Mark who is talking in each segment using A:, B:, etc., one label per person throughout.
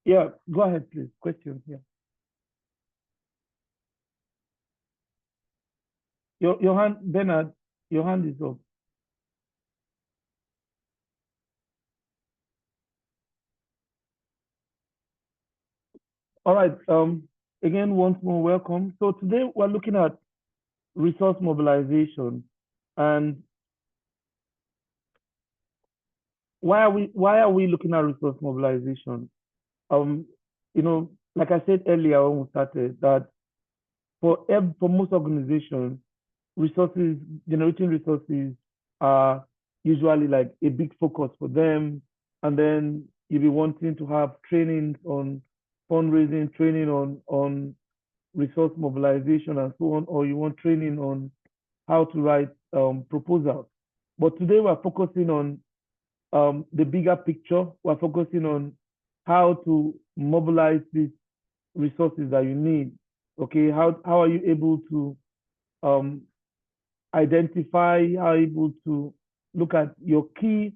A: Yeah, go ahead, please. Question. Yeah. Your hand, Bernard, your hand is up. All right. Again, once more, welcome. So today we're looking at resource mobilization, and why are we looking at resource mobilization? Um, like I said earlier when we started, that for most organizations, resources, generating resources are usually like a big focus for them. And then you'll be wanting to have trainings on fundraising, training on resource mobilization and so on, or you want training on how to write proposals. But today we're focusing on the bigger picture. We're focusing on how to mobilize these resources that you need. Okay, how are you able to um, identify, how able to look at your key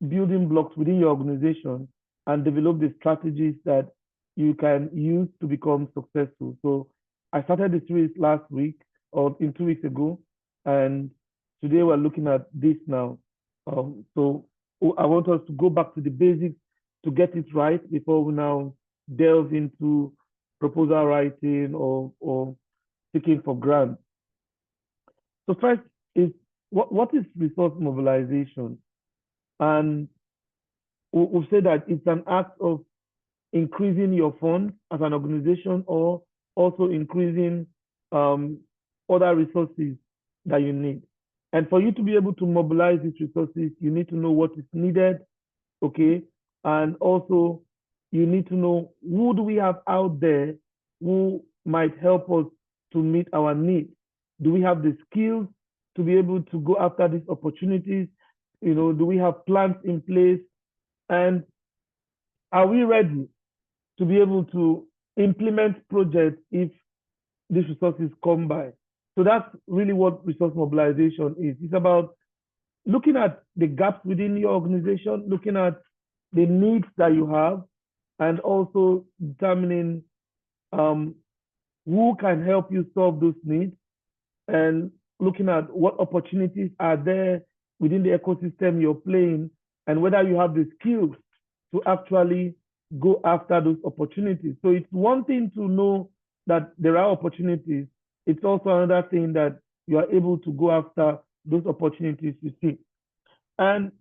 A: building blocks within your organization and develop the strategies that you can use to become successful. So I started the series last week or in 2 weeks ago, and today we're looking at this now. So I want us to go back to the basics to get it right before we now delve into proposal writing or seeking for grants. So first is what is resource mobilization? And we've said that it's an act of increasing your funds as an organization or also increasing um, other resources that you need. And for you to be able to mobilize these resources, you need to know what is needed, okay? And also you need to know who do we have out there who might help us to meet our needs. Do we have the skills to be able to go after these opportunities? Do we have plans in place? And are we ready to be able to implement projects if these resources come by? So that's really what resource mobilization is. It's about looking at the gaps within your organization, looking at the needs that you have, and also determining um, who can help you solve those needs, and looking at what opportunities are there within the ecosystem you're playing, and whether you have the skills to actually go after those opportunities. So it's one thing to know that there are opportunities. It's also another thing that you are able to go after those opportunities you see. And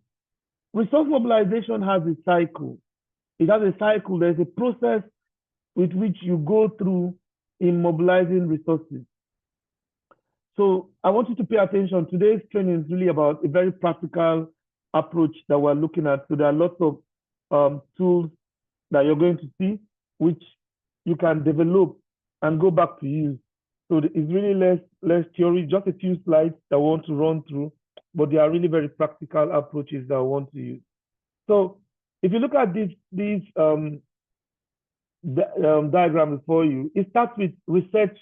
A: resource mobilization has a cycle. It has a cycle. There's a process with which you go through in mobilizing resources. So I want you to pay attention. Today's training is really about a very practical approach that we're looking at. So there are lots of tools that you're going to see, which you can develop and go back to use. So it's really less theory, just a few slides that I want to run through, but they are really very practical approaches that I want to use. So if you look at this diagram before you, it starts with research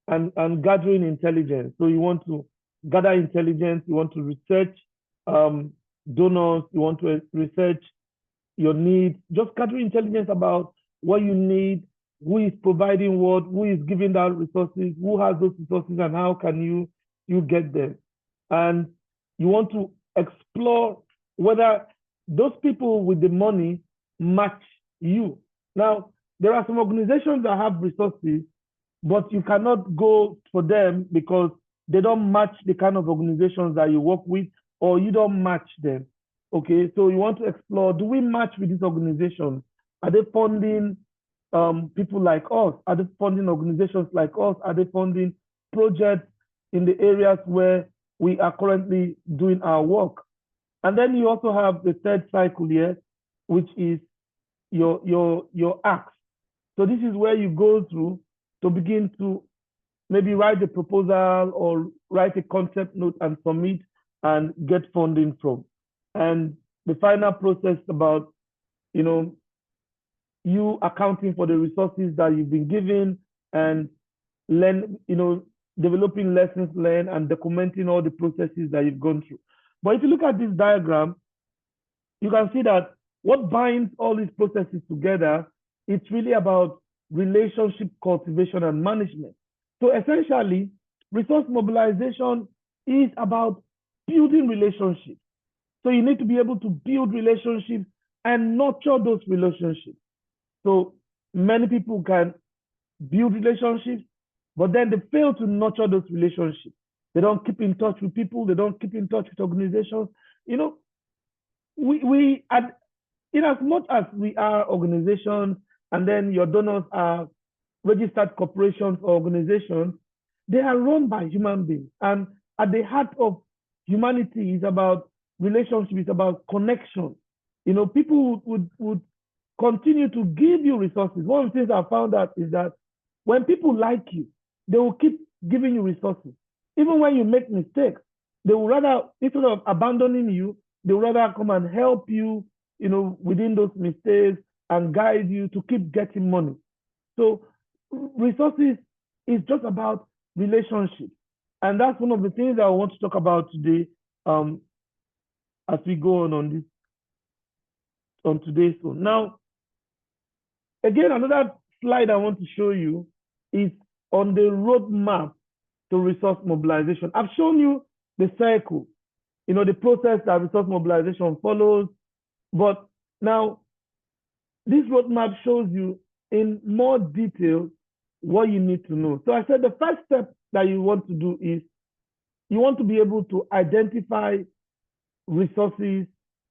A: and gathering intelligence. So you want to gather intelligence, you want to research donors, you want to research your needs, just gathering intelligence about what you need, who is providing what, who is giving that resources, who has those resources, and how can you get them. And you want to explore whether those people with the money match you. Now, there are some organizations that have resources, but you cannot go for them because they don't match the kind of organizations that you work with, or you don't match them. Okay, so you want to explore, do we match with these organizations? Are they funding people like us? Are they funding organizations like us? Are they funding projects in the areas where we are currently doing our work? And then you also have the third cycle here, which is your acts. So this is where you go through to begin to maybe write the proposal or write a concept note and submit and get funding from. And the final process about, you accounting for the resources that you've been given and developing lessons learned and documenting all the processes that you've gone through. But if you look at this diagram, you can see that what binds all these processes together it's really about relationship cultivation and management. So essentially, resource mobilization is about building relationships. So you need to be able to build relationships and nurture those relationships. So many people can build relationships, but then they fail to nurture those relationships. They don't keep in touch with people. They don't keep in touch with organizations. You know, we in as much as we are organizations and then your donors are registered corporations or organizations, they are run by human beings. And at the heart of humanity is about relationship, it's about connection. You know, people would continue to give you resources. One of the things I found out is that when people like you, they will keep giving you resources. Even when you make mistakes, they will rather, instead of abandoning you, they will rather come and help you, you know, within those mistakes and guide you to keep getting money. So resources is just about relationships. And that's one of the things that I want to talk about today as we go on today's show. Now, again, another slide I want to show you is on the roadmap to resource mobilization. I've shown you the cycle, you know, the process that resource mobilization follows. But now, this roadmap shows you in more detail what you need to know. So I said the first step that you want to do is you want to be able to identify resources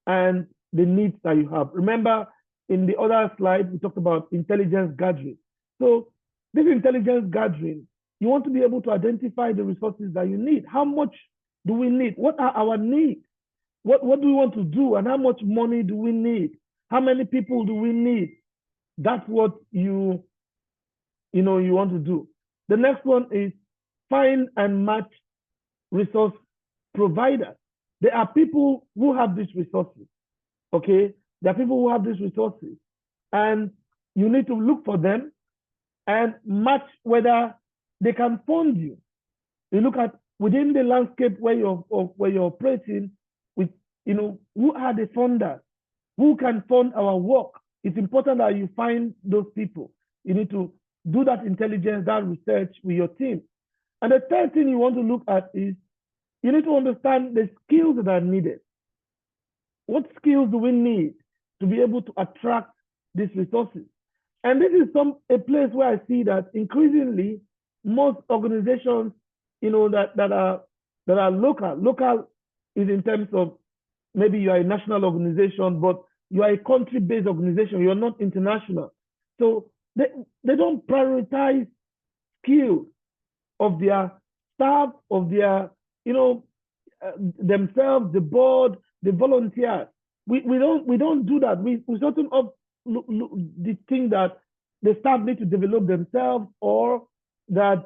A: and the needs that you have. Remember, in the other slide, we talked about intelligence gathering. So this intelligence gathering, you want to be able to identify the resources that you need. How much do we need? What are our needs? What do we want to do? And how much money do we need? How many people do we need? That's what you want to do. The next one is find and match resource providers. There are people who have these resources, okay? There are people who have these resources, and you need to look for them and match whether they can fund you. You look at within the landscape where you're operating with, you know, who are the funders, who can fund our work. It's important that you find those people. You need to do that intelligence, that research with your team. And the third thing you want to look at is you need to understand the skills that are needed. What skills do we need to be able to attract these resources? And this is a place where I see that increasingly most organizations, you know, that are local. Local is in terms of maybe you are a national organization, but you are a country-based organization. You are not international. So they don't prioritize skills of their staff, of their, you know, themselves, the board, the volunteers. We don't do that. We sort of the thing that the staff need to develop themselves, or that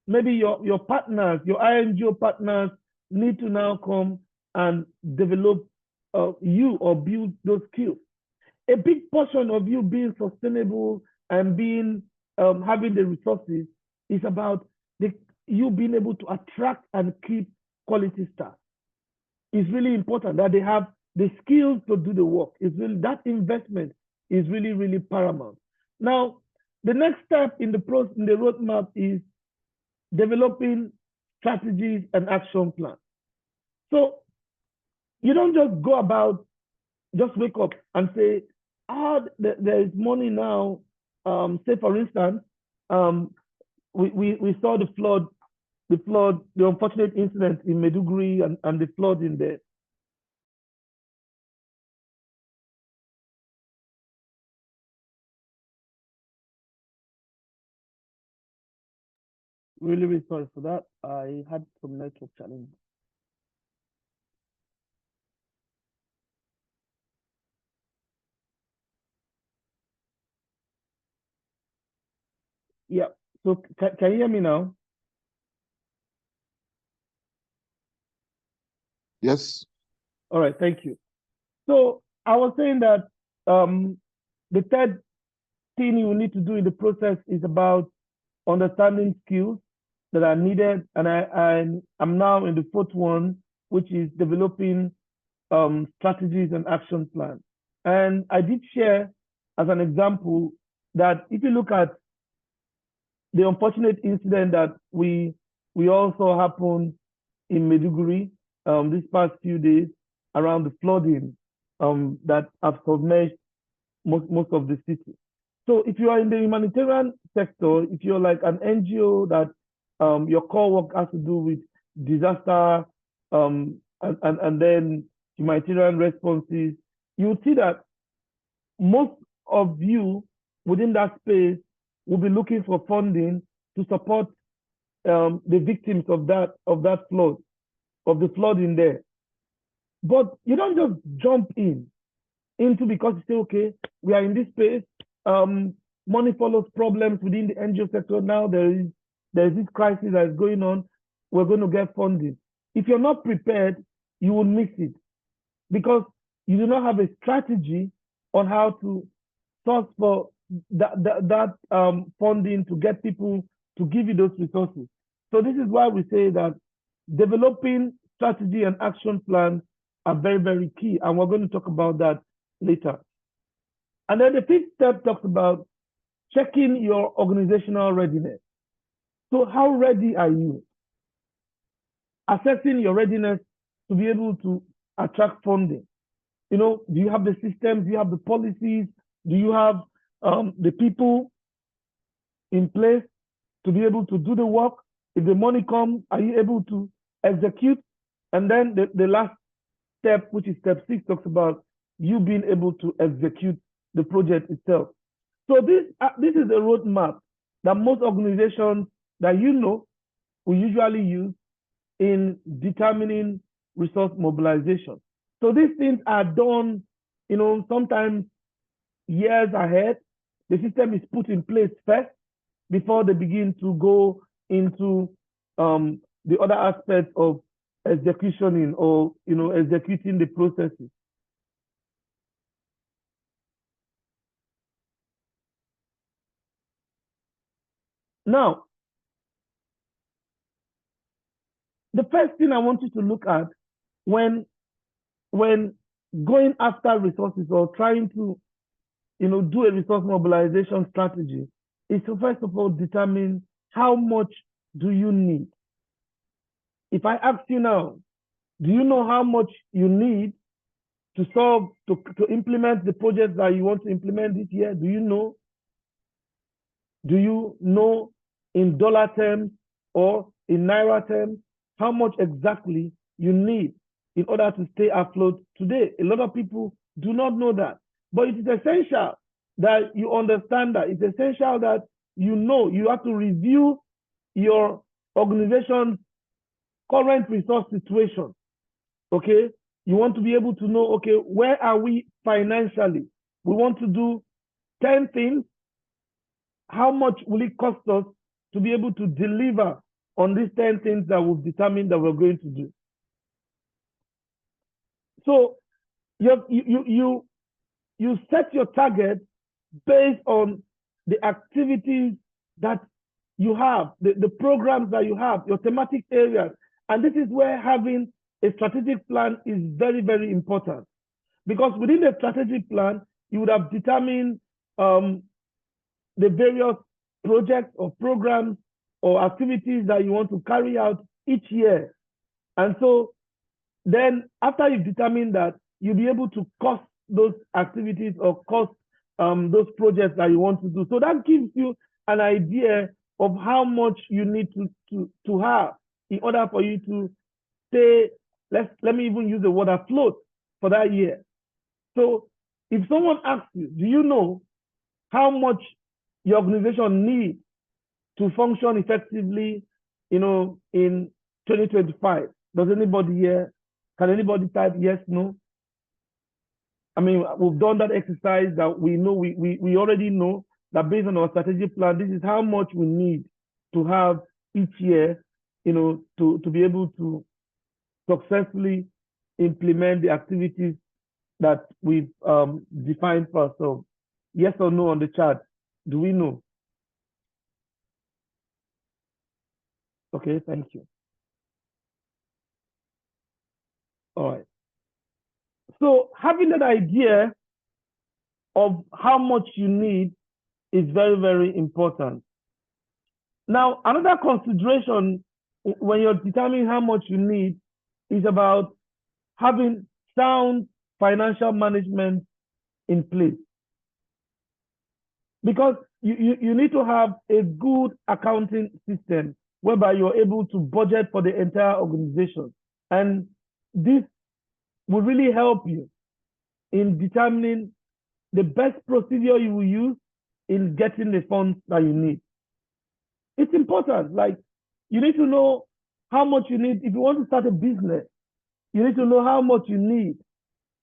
A: maybe your partners, your INGO partners need to now come and develop you or build those skills. A big portion of you being sustainable and being having the resources is about you being able to attract and keep quality staff. It's really important that they have the skills to do the work. That investment is really, really paramount. Now, the next step in the roadmap is developing strategies and action plans. So you don't just go about, just wake up and say, there is money now. Say for instance, we saw the flood, the unfortunate incident in Maiduguri and the flood in there. Really, really sorry for that. I had some network challenge. Yeah. So can you hear me now?
B: Yes.
A: All right. Thank you. So I was saying that the third thing you need to do in the process is about understanding skills that are needed. And I'm now in the fourth one, which is developing strategies and action plans. And I did share as an example that if you look at the unfortunate incident that we also happened in Maiduguri this past few days around the flooding that have submerged most of the city. So if you are in the humanitarian sector, if you're like an NGO that your core work has to do with disaster and then humanitarian responses, you'll see that most of you within that space will be looking for funding to support the victims of that flood, of the flooding there. But you don't just jump into because you say, okay, we are in this space. Money follows problems within the NGO sector. Now there is this crisis that is going on. We're going to get funding. If you're not prepared, you will miss it because you do not have a strategy on how to source for that funding to get people to give you those resources. So this is why we say that developing strategy and action plans are very, very key. And we're going to talk about that later. And then the fifth step talks about checking your organizational readiness. So how ready are you? Assessing your readiness to be able to attract funding. Do you have the systems? Do you have the policies? Do you have the people in place to be able to do the work? If the money comes, are you able to execute? And then the last step, which is step 6, talks about you being able to execute the project itself. So this is a roadmap that most organizations that we usually use in determining resource mobilization. So these things are done, sometimes years ahead. The system is put in place first before they begin to go into the other aspects of executioning or executing the processes. Now, the first thing I want you to look at when going after resources or trying to do a resource mobilization strategy is to first of all determine how much do you need. If I ask you now, do you know how much you need to implement the projects that you want to implement this year? Do you know? Do you know in dollar terms or in naira terms how much exactly you need in order to stay afloat today? A lot of people do not know that, but it is essential that you understand that. It's essential that you have to review your organization's current resource situation. Okay, you want to be able to know, okay, where are we financially? We want to do 10 things. How much will it cost us to be able to deliver on these 10 things that we've determined that we're going to do? So you set your target based on the activities that you have, the programs that you have, your thematic areas. And this is where having a strategic plan is very, very important. Because within the strategic plan, you would have determined the various projects or programs or activities that you want to carry out each year. And so then after you've determined that, you'll be able to cost those activities or cost those projects that you want to do. So that gives you an idea of how much you need to have in order for you to stay, let me even use the word afloat for that year. So if someone asks you, do you know how much your organization needs to function effectively, in 2025? Does anybody here, can anybody type yes, no? I mean, we've done that exercise that we know, we already know that based on our strategic plan, this is how much we need to have each year, to be able to successfully implement the activities that we've defined for ourselves. Yes or no on the chart? Do we know? Okay, thank you. All right. So having that idea of how much you need is very, very important. Now, another consideration when you're determining how much you need is about having sound financial management in place. Because you need to have a good accounting system whereby you're able to budget for the entire organization. And this will really help you in determining the best procedure you will use in getting the funds that you need. It's important. Like, you need to know how much you need. If you want to start a business, you need to know how much you need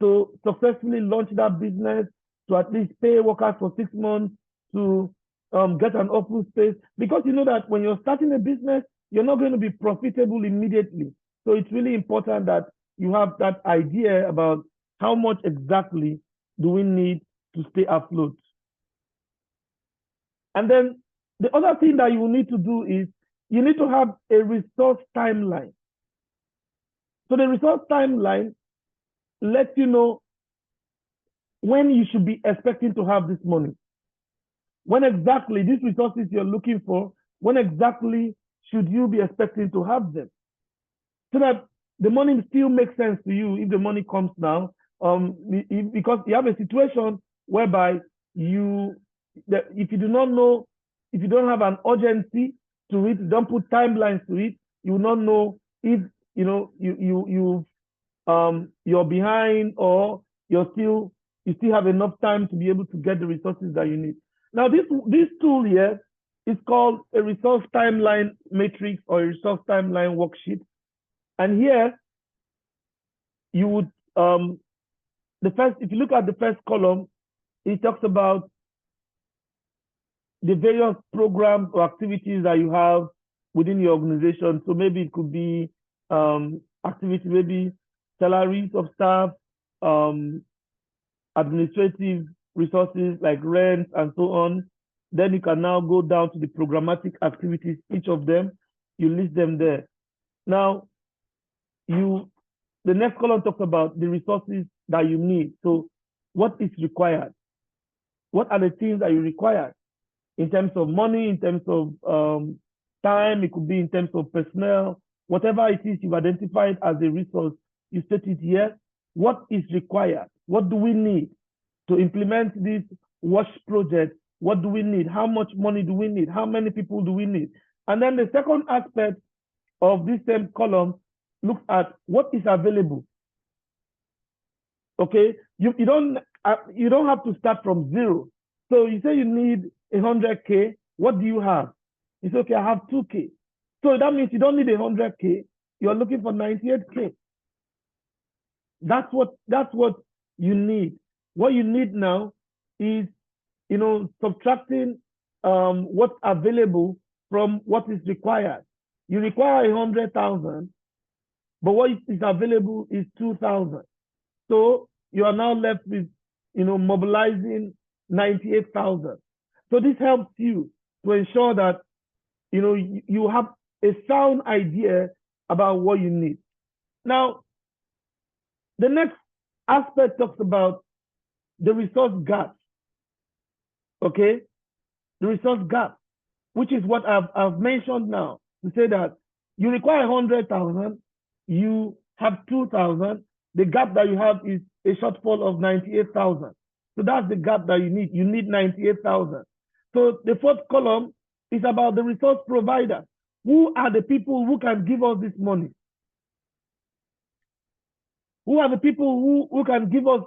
A: to successfully launch that business, to at least pay workers for 6 months, to get an office space. Because you know that when you're starting a business, you're not going to be profitable immediately. So it's really important that you have that idea about how much exactly do we need to stay afloat. And then the other thing that you will need to do is you need to have a resource timeline. So the resource timeline lets you know when you should be expecting to have this money. When exactly these resources you're looking for, when exactly should you be expecting to have them? So that the money still makes sense to you if the money comes now. Because you have a situation whereby if you do not know, if you don't have an urgency to it, don't put timelines to it, you will not know if you're behind or you still have enough time to be able to get the resources that you need. Now, this tool here is called a resource timeline matrix or a resource timeline worksheet. And here you would if you look at the first column, it talks about the various programs or activities that you have within your organization. So maybe it could be activity, maybe salaries of staff, administrative resources like rent and so on. Then you can now go down to the programmatic activities, each of them, you list them there. Now, the next column talks about the resources that you need. So what is required? What are the things that you require in terms of money, in terms of time, it could be in terms of personnel, whatever it is you've identified as a resource, you state it here. What is required? What do we need to implement this WASH project? What do we need? How much money do we need? How many people do we need? And then the second aspect of this same column looks at what is available. Okay, you don't have to start from zero. So you say you need 100K. What do you have? You say, okay, I have 2K. So that means you don't need 100K. You're looking for 98K. That's what you need. What you need now is, subtracting what's available from what is required. You require 100,000, but what is available is 2,000. So you are now left with, mobilizing 98,000. So this helps you to ensure that, you have a sound idea about what you need. Now, the next aspect talks about the resource gap. Okay, the resource gap, which is what I've mentioned now, to say that you require 100,000, you have 2,000, the gap that you have is a shortfall of 98,000. So that's the gap that you need. You need 98,000. So the fourth column is about the resource provider. Who are the people who can give us this money? Who are the people who can give us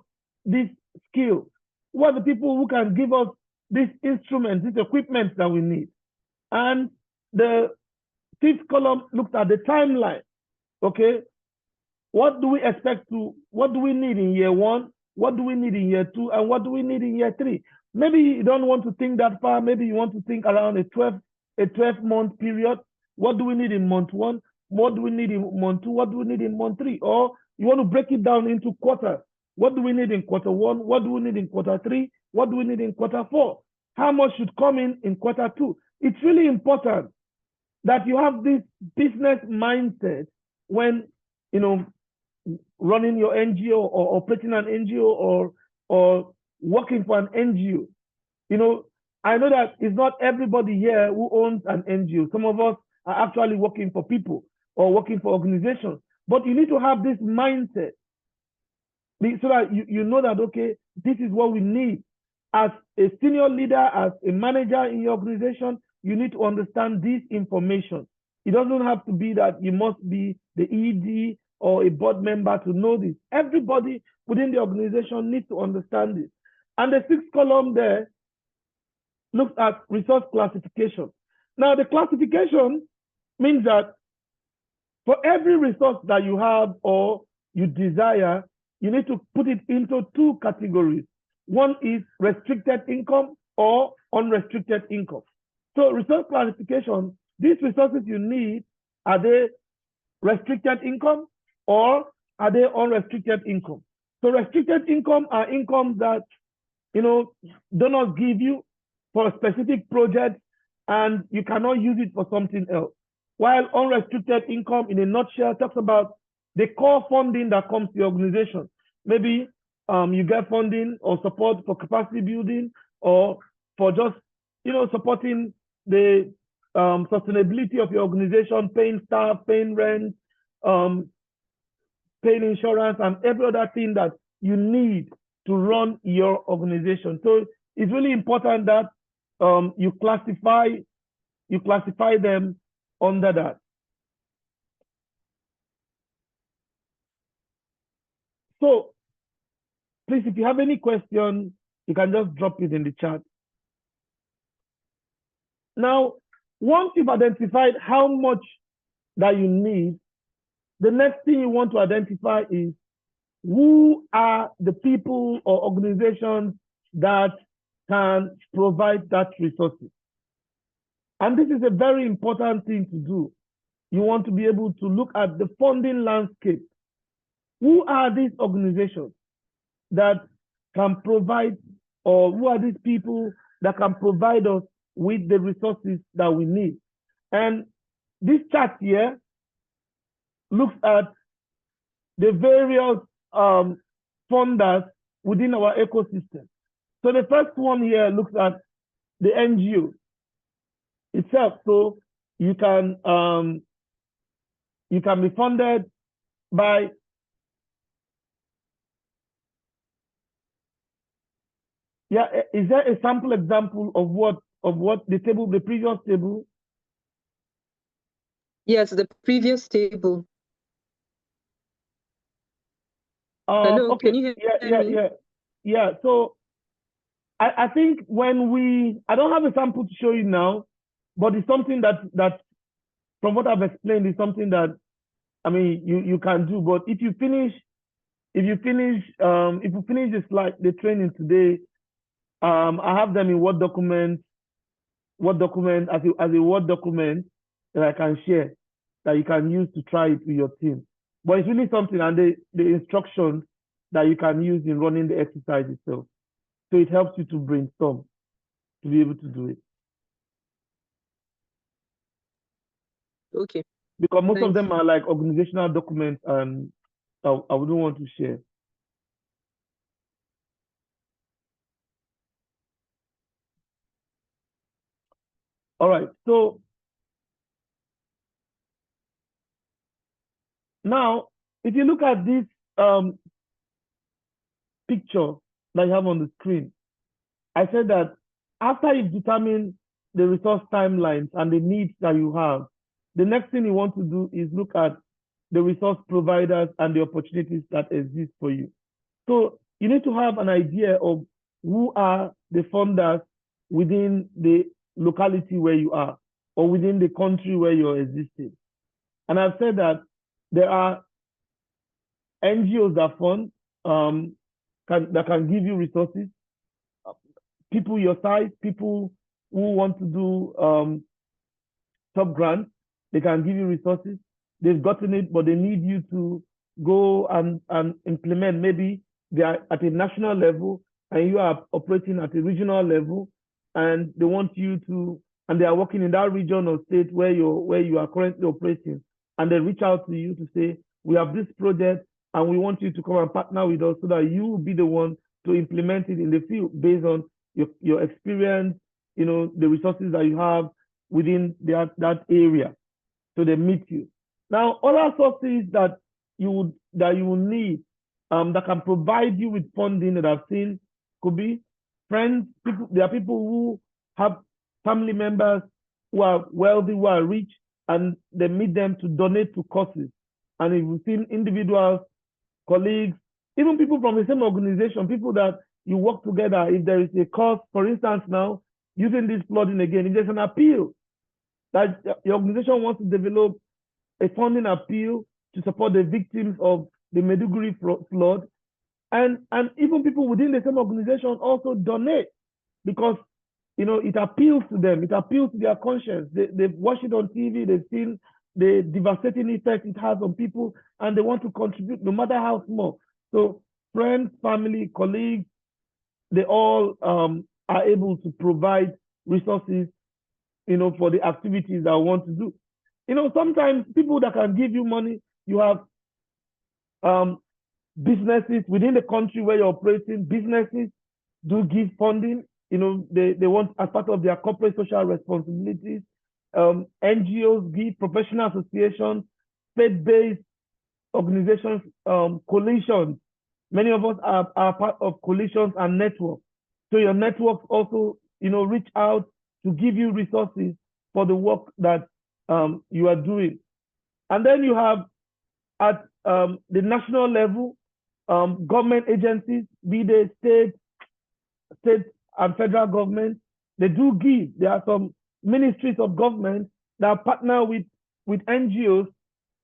A: this skill? Who are the people who can give us these instruments, these equipment that we need? And the fifth column looks at the timeline. Okay, what do we need in year 1? What do we need in year 2? And what do we need in year 3? Maybe you don't want to think that far. Maybe you want to think around a 12-month period. What do we need in month 1? What do we need in month 2? What do we need in month 3? Or you want to break it down into quarters. What do we need in quarter 1? What do we need in quarter 3? What do we need in quarter 4? How much should come in quarter 2? It's really important that you have this business mindset when, running your NGO or operating an NGO or working for an NGO. I know that it's not everybody here who owns an NGO. Some of us are actually working for people or working for organizations. But you need to have this mindset so that you know that, okay, this is what we need. As a senior leader, as a manager in your organization, you need to understand this information. It doesn't have to be that you must be the ED or a board member to know this. Everybody within the organization needs to understand this. And the sixth column there looks at resource classification. Now, the classification means that for every resource that you have or you desire, you need to put it into two categories. One is restricted income or unrestricted income. So resource classification, these resources you need, are they restricted income or are they unrestricted income? So restricted income are incomes that, donors give you for a specific project and you cannot use it for something else. While unrestricted income, in a nutshell, talks about the core funding that comes to your organization. Maybe you get funding or support for capacity building or for just, supporting the sustainability of your organization, paying staff, paying rent, paying insurance, and every other thing that you need to run your organization. So it's really important that you classify them under that. So please, if you have any question, you can just drop it in the chat. Now, once you've identified how much that you need, the next thing you want to identify is who are the people or organizations that can provide that resources. And this is a very important thing to do. You want to be able to look at the funding landscape. Who are these organizations that can provide, or who are these people that can provide us with the resources that we need? And this chart here looks at the various funders within our ecosystem. So the first one here looks at the NGO itself. So you can be funded by is there a sample example of what the table, the previous table?
B: Yes, the previous table. Hello,
A: okay.
B: Can you hear me?
A: Yeah. So I think I don't have a sample to show you now, but it's something that from what I've explained is something that, I mean, you can do. But if you finish the slide, the training today, I have them in Word document as a Word document that I can share, that you can use to try it with your team. But it's really something, and the instructions that you can use in running the exercise itself. So it helps you to brainstorm, to be able to do it.
B: Okay.
A: Because most of them are like organizational documents, and I wouldn't want to share. All right, so now if you look at this picture that you have on the screen, I said that after you've determined the resource timelines and the needs that you have, the next thing you want to do is look at the resource providers and the opportunities that exist for you. So you need to have an idea of who are the funders within the locality where you are, or within the country where you're existing. And I've said that there are NGOs that fund, that can give you resources, people your size, people who want to do top grants, they can give you resources. They've gotten it, but they need you to go and implement. Maybe they are at a national level and you are operating at a regional level, and they want you to, and they are working in that region or state where you are currently operating, and they reach out to you to say, we have this project and we want you to come and partner with us so that you will be the one to implement it in the field based on your experience, the resources that you have within that area. So they meet you. Now, other sources that you will need that can provide you with funding that I've seen could be friends. People. There are people who have family members who are wealthy, who are rich, and they meet them to donate to causes. And if you've seen individuals, colleagues, even people from the same organization, people that you work together, if there is a cause, for instance, now, using this flooding again, if there's an appeal that your organization wants to develop a funding appeal to support the victims of the Maiduguri flood, and even people within the same organization also donate because it appeals to them, it appeals to their conscience. They've watched it on TV, they've seen the devastating effect it has on people, and they want to contribute no matter how small. So friends, family, colleagues, they all are able to provide resources, for the activities that I want to do. Sometimes people that can give you money, you have businesses within the country where you're operating, businesses do give funding. They want as part of their corporate social responsibilities. NGOs give, professional associations, faith-based organizations, coalitions. Many of us are part of coalitions and networks. So your networks also, reach out to give you resources for the work that you are doing. And then you have at the national level, government agencies, be they state and federal government, they do give. There are some ministries of government that partner with NGOs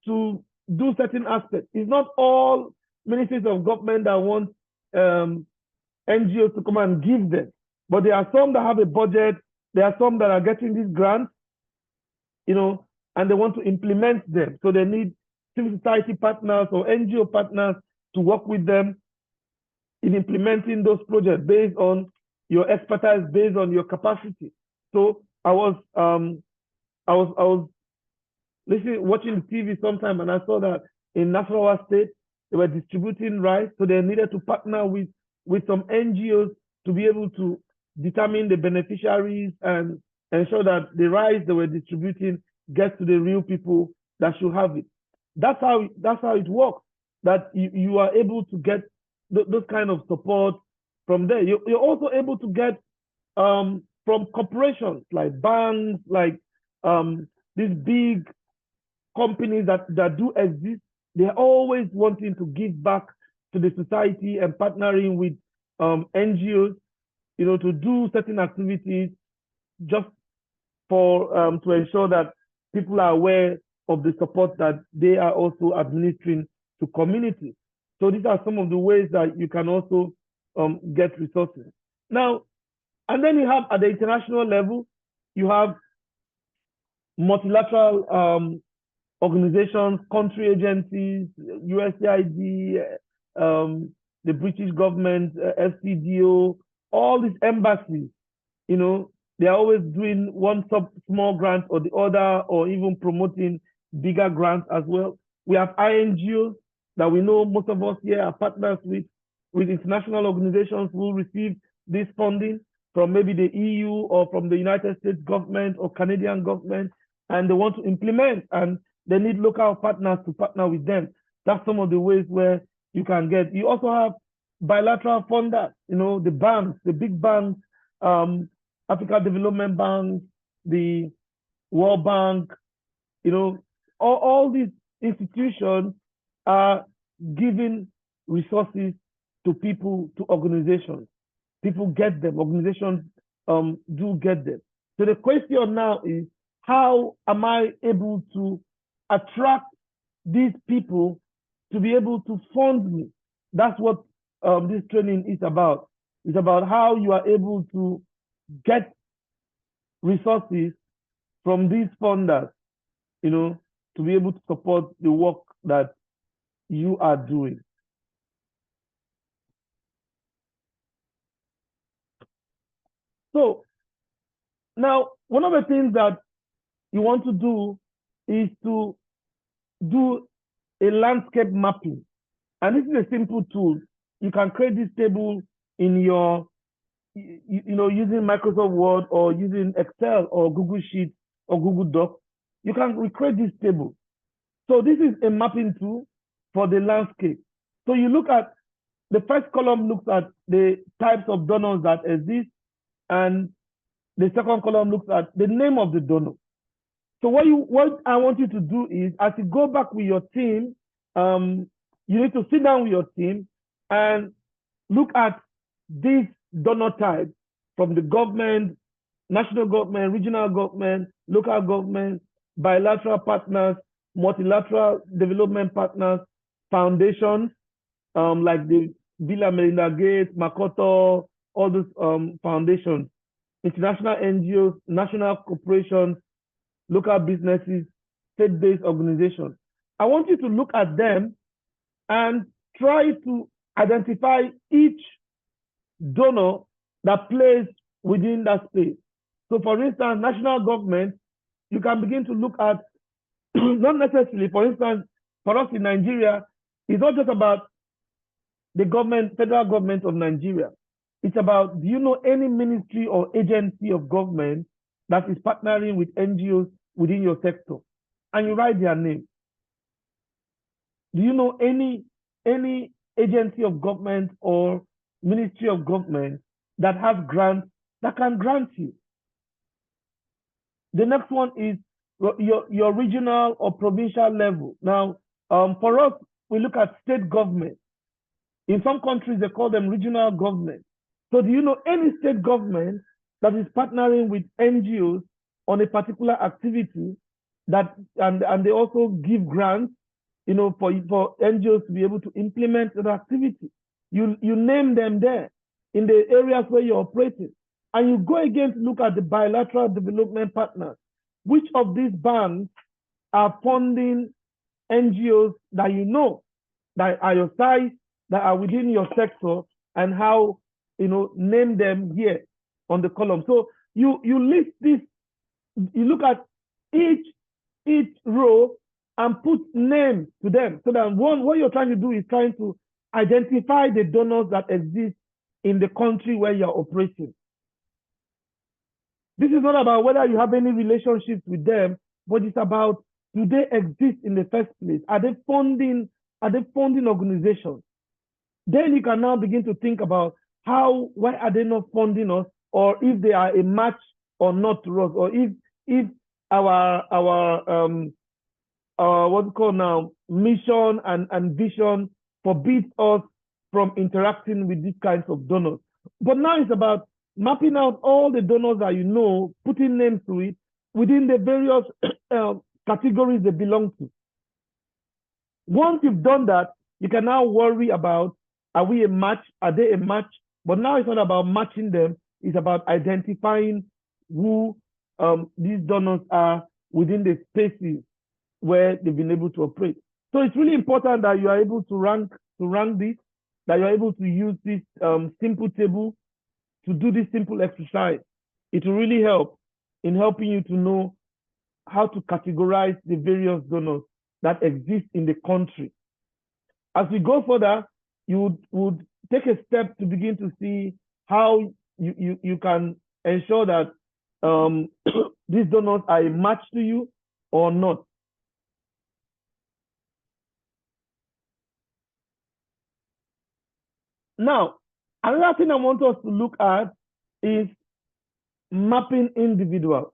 A: to do certain aspects. It's not all ministries of government that want NGOs to come and give them, but there are some that have a budget. There are some that are getting these grants, and they want to implement them. So they need civil society partners or NGO partners to work with them in implementing those projects based on your expertise, based on your capacity. So I was listening, watching the TV sometime, and I saw that in Nasarawa State they were distributing rice, so they needed to partner with some NGOs to be able to determine the beneficiaries and ensure that the rice they were distributing gets to the real people that should have it. That's how it works. That you are able to get those kind of support from there. You're also able to get from corporations like banks, like these big companies that do exist. They're always wanting to give back to the society and partnering with NGOs, to do certain activities just for to ensure that people are aware of the support that they are also administering to communities. So these are some of the ways that you can also get resources. Now, and then you have at the international level, you have multilateral organizations, country agencies, USAID, the British government, FCDO, all these embassies, they are always doing one small grant or the other, or even promoting bigger grants as well. We have INGOs that we know most of us here are partners with international organizations who receive this funding from maybe the EU or from the United States government or Canadian government, and they want to implement, and they need local partners to partner with them. That's some of the ways where you can get. You also have bilateral funders, the banks, the big banks, Africa Development Bank, the World Bank, all these institutions are giving resources to people, to organizations. People get them, organizations do get them. So the question now is, how am I able to attract these people to be able to fund me? That's what this training is about. It's about how you are able to get resources from these funders, to be able to support the work that you are doing. So now, one of the things that you want to do is to do a landscape mapping. And this is a simple tool. You can create this table in your using Microsoft Word or using Excel or Google Sheets or Google Docs, you can recreate this table. So this is a mapping tool for the landscape. So you look at the first column looks at the types of donors that exist, and the second column looks at the name of the donor. So what I want you to do is, as you go back with your team, you need to sit down with your team and look at these donor types from the government, national government, regional government, local government, bilateral partners, multilateral development partners, foundations, like the Bill and Melinda Gates, Makoto, all those foundations, international NGOs, national corporations, local businesses, state-based organizations. I want you to look at them and try to identify each donor that plays within that space. So for instance, national government, you can begin to look at, not necessarily, for instance, for us in Nigeria, it's not just about the government, federal government of Nigeria. It's about, do you know any ministry or agency of government that is partnering with NGOs within your sector? And you write their name. Do you know any agency of government or ministry of government that has grants that can grant you? The next one is your regional or provincial level. Now, for us, we look at state government. In some countries, they call them regional government. So do you know any state government that is partnering with NGOs on a particular activity that, and they also give grants, for NGOs to be able to implement that activity? You name them there in the areas where you're operating. And you go again to look at the bilateral development partners. Which of these banks are funding NGOs that you know, that are your size, that are within your sector, and how, name them here on the column. So you list this, you look at each row and put names to them, so that what you're trying to do is trying to identify the donors that exist in the country where you're operating. This is not about whether you have any relationships with them, but it's about, do they exist in the first place? Are they funding organizations? Then you can now begin to think about why are they not funding us, or if they are a match or not to us, or if our what's called now mission and vision forbids us from interacting with these kinds of donors. But now it's about mapping out all the donors that you know, putting names to it within the various categories they belong to. Once you've done that, you can now worry about, are we a match? Are they a match? But now it's not about matching them. It's about identifying who these donors are within the spaces where they've been able to operate. So it's really important that you are able to rank this, that you're able to use this simple table to do this simple exercise. It will really help in helping you to know how to categorize the various donors that exist in the country. As we go further, you would take a step to begin to see how you can ensure that these donors are a match to you or not. Now, another thing I want us to look at is mapping individuals.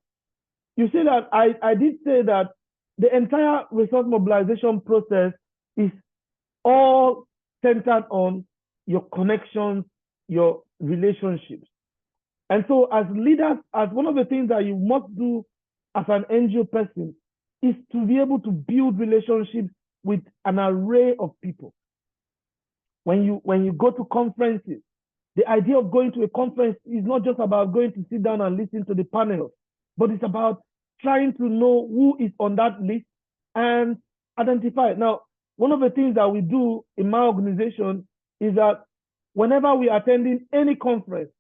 A: You see that I did say that the entire resource mobilization process is all centered on your connections, your relationships. And so as leaders, as one of the things that you must do as an NGO person is to be able to build relationships with an array of people. When you go to conferences, the idea of going to a conference is not just about going to sit down and listen to the panel, but it's about trying to know who is on that list and identify. Now, one of the things that we do in my organization is that whenever we are attending any conference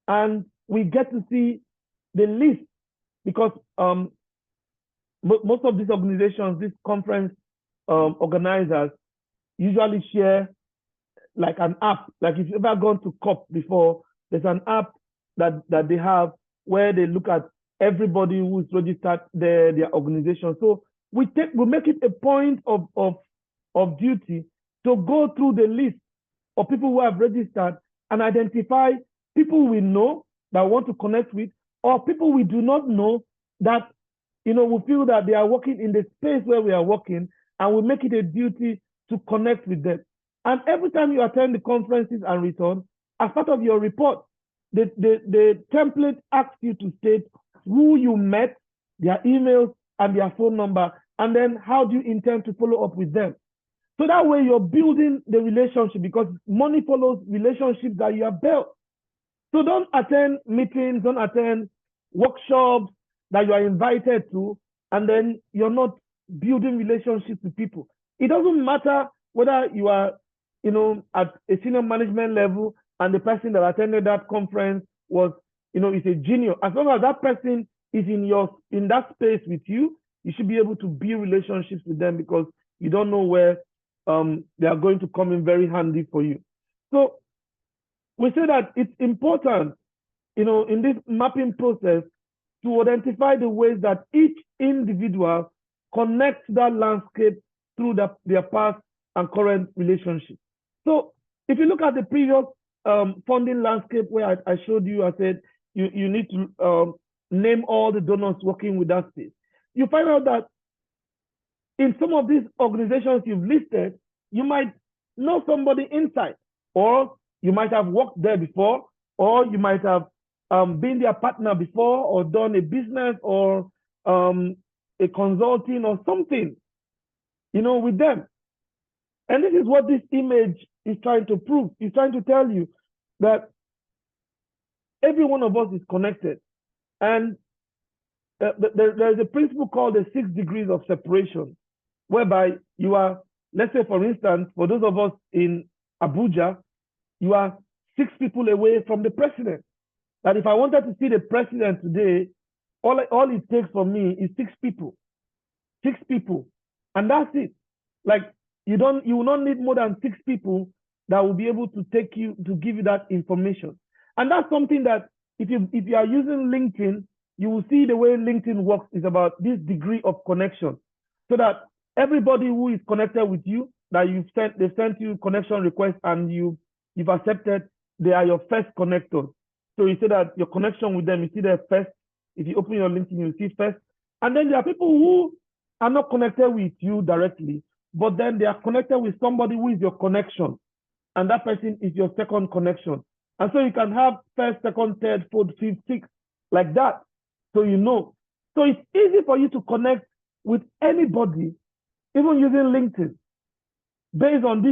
A: and we get to see the list, because most of these organizations, these conference organizers usually share like an app. Like if you've ever gone to COP before, there's an app that they have, where they look at everybody who's registered their organization. So we make it a point of duty to go through the list of people who have registered and identify people we know that want to connect with, or people we do not know that we feel that they are working in the space where we are working, and we make it a duty to connect with them. And every time you attend the conferences and return, as part of your report, the template asks you to state who you met, their emails, and their phone number, and then how do you intend to follow up with them. So that way you're building the relationship, because money follows relationships that you have built. So don't attend meetings, don't attend workshops that you are invited to, and then you're not building relationships with people. It doesn't matter whether you are, at a senior management level and the person that attended that conference was, is a junior. As long as that person is in that space with you, you should be able to build relationships with them, because you don't know where they are going to come in very handy for you. So we say that it's important, in this mapping process, to identify the ways that each individual connects that landscape through their past and current relationships. So if you look at the previous funding landscape where I showed you, I said you need to name all the donors working with that space. You find out that in some of these organizations you've listed, you might know somebody inside, or you might have worked there before, or you might have been their partner before, or done a business or a consulting or something, with them. And this is what this image is trying to prove. It's trying to tell you that every one of us is connected. And there's a principle called the 6 degrees of separation, whereby you are, let's say, for instance, for those of us in Abuja, you are 6 people away from the president. That if I wanted to see the president today, all it takes for me is 6 people. 6 people. And that's it. Like, you will not need more than 6 people that will be able to give you that information. And that's something that if you are using LinkedIn, you will see the way LinkedIn works is about this degree of connection. So that everybody who is connected with you, that they've sent you connection requests and you've accepted, they are your first connectors. So you say that your connection with them, you see there first. If you open your LinkedIn, you see first. And then there are people who are not connected with you directly, but then they are connected with somebody who is your connection. And that person is your second connection. And so you can have first, second, third, fourth, fifth, sixth, like that. So So it's easy for you to connect with anybody, even using LinkedIn, based on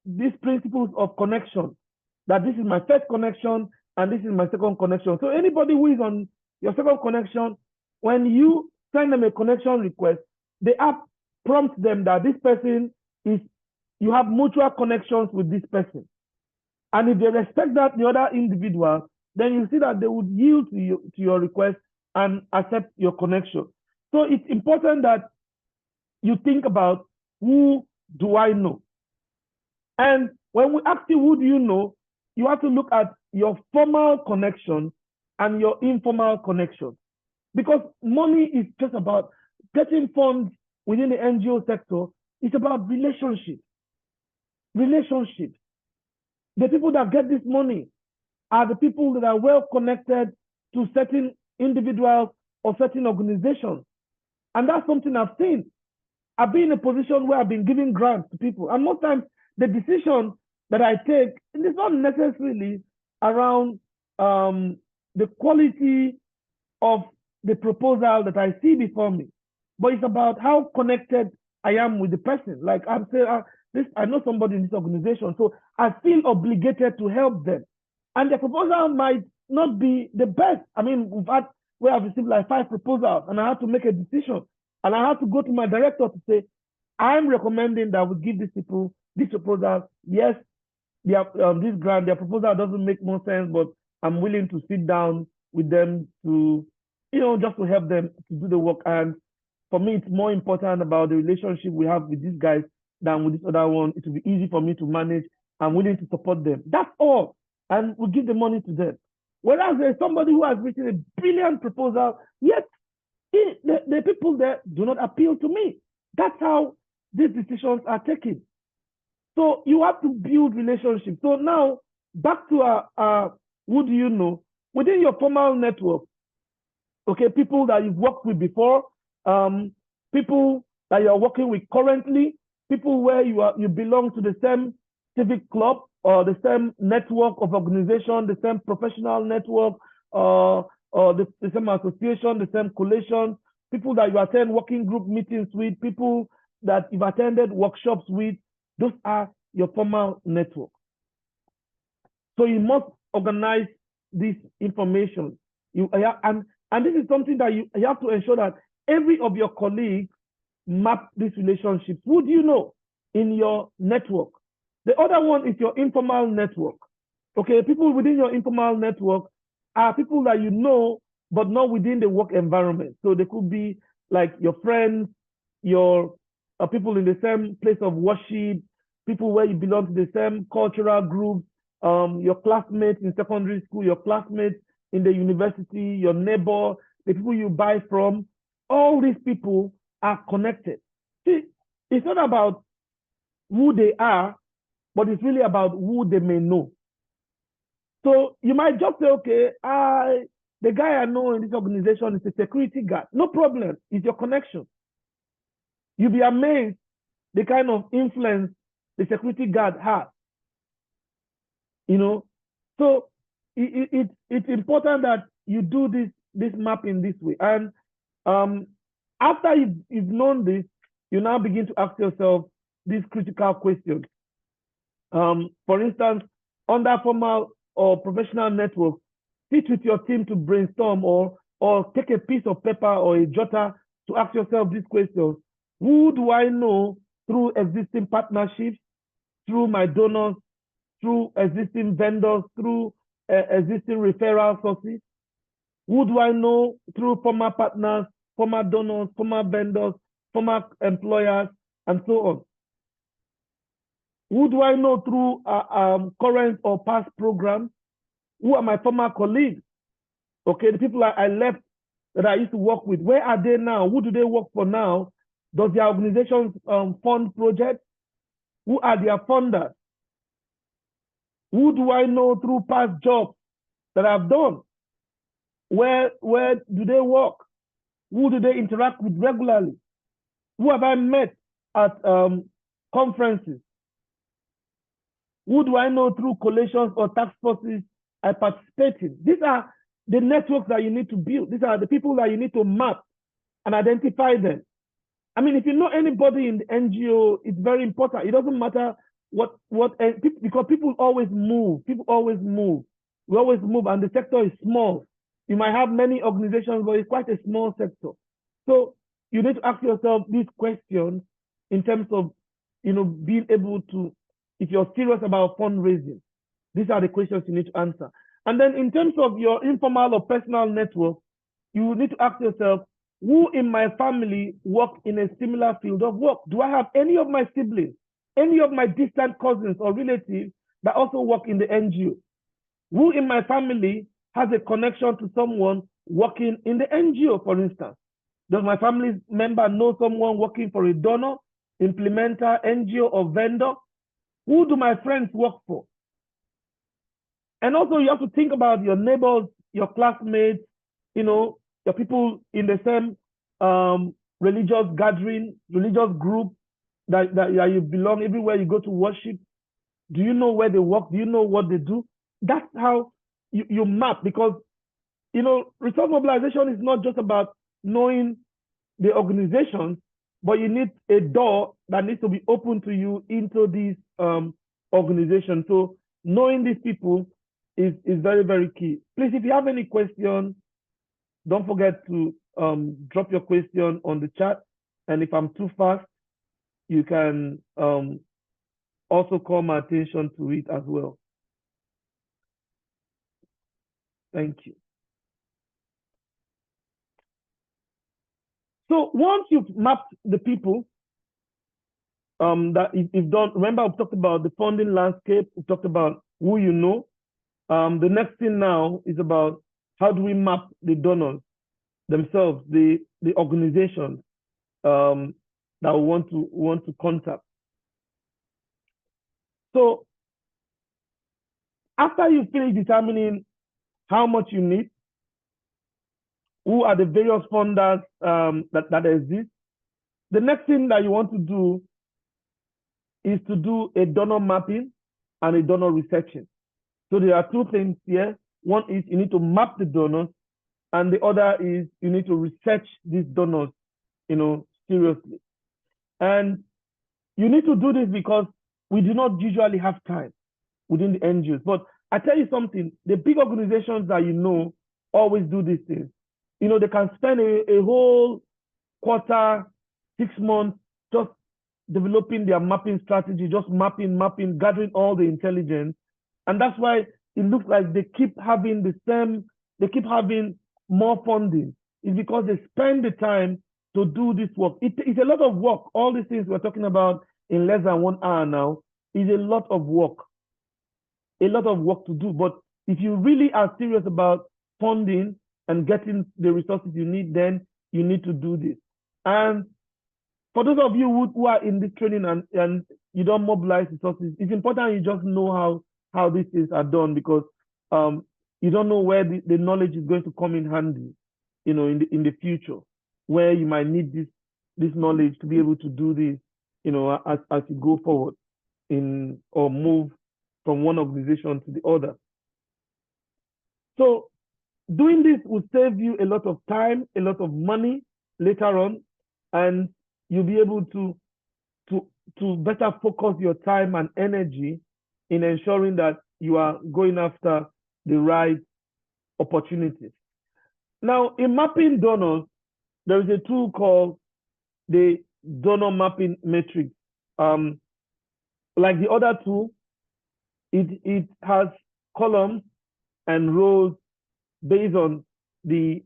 A: these principles of connection, that this is my first connection and this is my second connection. So anybody who is on your second connection, when you send them a connection request, the app prompts them that this person you have mutual connections with this person. And if they respect that, the other individual, then you see that they would yield to your request and accept your connection. So it's important that you think about, who do I know? And when we ask you, who do you know, you have to look at your formal connection and your informal connection. Because money is just about getting funds within the NGO sector. It's about relationships. Relationships. The people that get this money are the people that are well connected to certain individuals or certain organizations. And that's something I've seen. I've been in a position where I've been giving grants to people. And most times the decision that I take is not necessarily around the quality of the proposal that I see before me, but it's about how connected I am with the person. Like I'm saying, I know somebody in this organization, so I feel obligated to help them. And the proposal might not be the best. I mean, we have received like 5 proposals, and I have to make a decision. And I have to go to my director to say, I'm recommending that we give these people this proposal. Yes, this grant, their proposal doesn't make more sense, but I'm willing to sit down with them to, just to help them to do the work. And for me, it's more important about the relationship we have with these guys than with this other one. It will be easy for me to manage. I'm willing to support them. That's all. And we give the money to them. Whereas there's somebody who has written a brilliant proposal, yet the people there do not appeal to me. That's how these decisions are taken. So you have to build relationships. So now back to who do you know within your formal network? Okay, people that you've worked with before, people that you're working with currently, people where you belong to the same civic club or the same network of organization, the same professional network, or the same association, the same coalition, people that you attend working group meetings with, people that you've attended workshops with, those are your formal network. So you must organize this information. And this is something that you have to ensure that every of your colleagues map these relationships. Who do you know in your network? The other one is your informal network. Okay, people within your informal network are people that you know, but not within the work environment. So they could be like your friends, your people in the same place of worship, people where you belong to the same cultural group, your classmates in secondary school, your classmates in the university, your neighbor, the people you buy from. All these people are connected. See, it's not about who they are, but it's really about who they may know. So you might just say, okay, the guy I know in this organization is a security guard. No problem. It's your connection. You'll be amazed the kind of influence the security guard has. You know, so it's important that you do this mapping this way. And after you've known this, you now begin to ask yourself these critical questions. For instance, under formal or professional networks, sit with your team to brainstorm or take a piece of paper or a jotter to ask yourself these questions. Who do I know through existing partnerships, through my donors, through existing vendors, through existing referral sources? Who do I know through former partners, former donors, former vendors, former employers, and so on? Who do I know through current or past programs? Who are my former colleagues? Okay, the people I left that I used to work with, where are they now? Who do they work for now? Does their organization fund projects? Who are their funders? Who do I know through past jobs that I've done? Where do they work? Who do they interact with regularly? Who have I met at conferences? Who do I know through coalitions or task forces I participate in? These are the networks that you need to build. These are the people that you need to map and identify them. I mean, if you know anybody in the NGO, it's very important. It doesn't matter because people always move. People always move. We always move, and the sector is small. You might have many organizations, but it's quite a small sector. So you need to ask yourself these questions in terms of, being able to, if you're serious about fundraising, these are the questions you need to answer. And then in terms of your informal or personal network, you need to ask yourself, who in my family work in a similar field of work? Do I have any of my siblings, any of my distant cousins or relatives that also work in the NGO? Who in my family has a connection to someone working in the NGO, for instance? Does my family member know someone working for a donor, implementer, NGO, or vendor? Who do my friends work for? And also you have to think about your neighbors, your classmates, your people in the same religious gathering, religious group that you belong, everywhere you go to worship. Do you know where they work? Do you know what they do? That's how you map, because resource mobilization is not just about knowing the organizations, but you need a door that needs to be open to you into these organizations. So knowing these people is very, very key. Please, if you have any questions, don't forget to drop your question on the chat. And if I'm too fast, you can also call my attention to it as well. Thank you. So once you've mapped the people that you've done, remember I've talked about the funding landscape, we've talked about who you know, The next thing now is about how do we map the donors themselves, the organizations that we want to contact. So after you finish determining how much you need, who are the various funders that exist, the next thing that you want to do is to do a donor mapping and a donor researching. So there are two things here. One is you need to map the donors, and the other is you need to research these donors, seriously. And you need to do this because we do not usually have time within the NGOs. But I tell you something, the big organizations that always do these things. They can spend a whole quarter, 6 months just developing their mapping strategy, just mapping, gathering all the intelligence. And that's why it looks like they keep having more funding. It's because they spend the time to do this work. It's a lot of work. All these things we're talking about in less than 1 hour now is a lot of work. A lot of work to do. But if you really are serious about funding and getting the resources you need, then you need to do this. And for those of you who are in this training and you don't mobilize resources, it's important you just know how these things are done, because you don't know where the knowledge is going to come in handy, in the future, where you might need this knowledge to be able to do this, as you go forward or move from one organization to the other. So doing this will save you a lot of time, a lot of money later on, and you'll be able to better focus your time and energy in ensuring that you are going after the right opportunities. Now, in mapping donors, there is a tool called the donor mapping matrix. Like the other tool, it has columns and rows based on the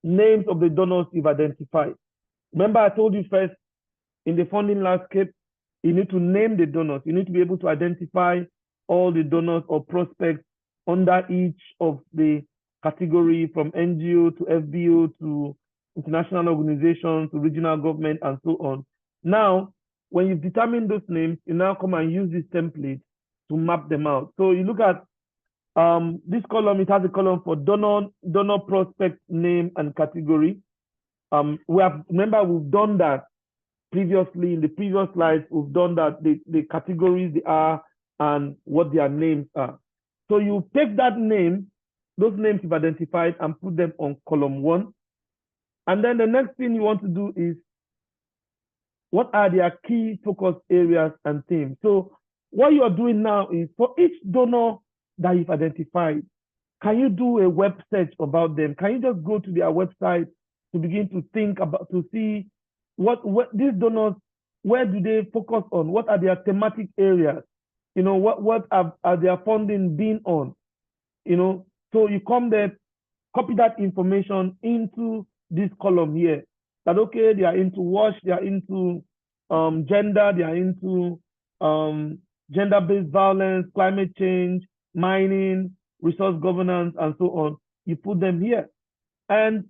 A: names of the donors you've identified. Remember, I told you first, in the funding landscape, you need to name the donors. You need to be able to identify all the donors or prospects under each of the category, from NGO to FBO to international organizations to regional government and so on. Now, when you've determined those names, you now come and use this template to map them out. So you look at this column, it has a column for donor prospect name and category. Remember, we've done that previously in the previous slides. We've done that, the categories they are and what their names are. So you take that name, those names you've identified, and put them on column 1. And then the next thing you want to do is, what are their key focus areas and themes? So what you are doing now is, for each donor that you've identified, can you do a web search about them? Can you just go to their website to begin to think about, to see what these donors, where do they focus on? What are their thematic areas? What are their funding being on? So you come there, copy that information into this column here. That, okay, they are into WASH, they are into gender, they are into gender-based violence, climate change, mining, resource governance, and so on. You put them here. And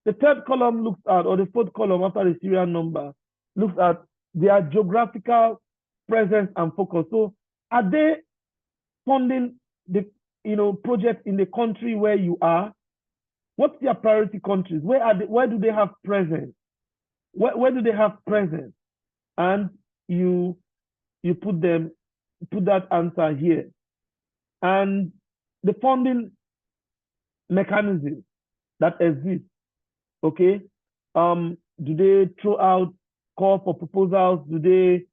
A: the third column looks at, or the fourth column after the serial number, looks at their geographical presence and focus. So are they funding the project in the country where you are? What's their priority countries? Where do they have presence? Where do they have presence? And you put that answer here. And the funding mechanism that exists, okay? Do they throw out call for proposals? Do they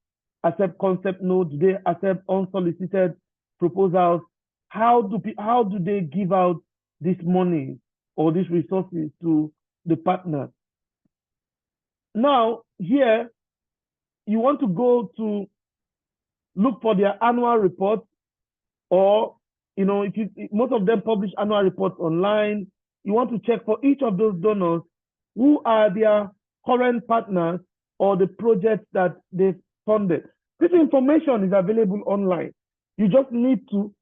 A: accept concept notes? Do they accept unsolicited proposals? How do they give out this money or these resources to the partners? Now, here, you want to go to look for their annual reports, or, most of them publish annual reports online. You want to check for each of those donors, who are their current partners or the projects that they've funded. This information is available online. You just need to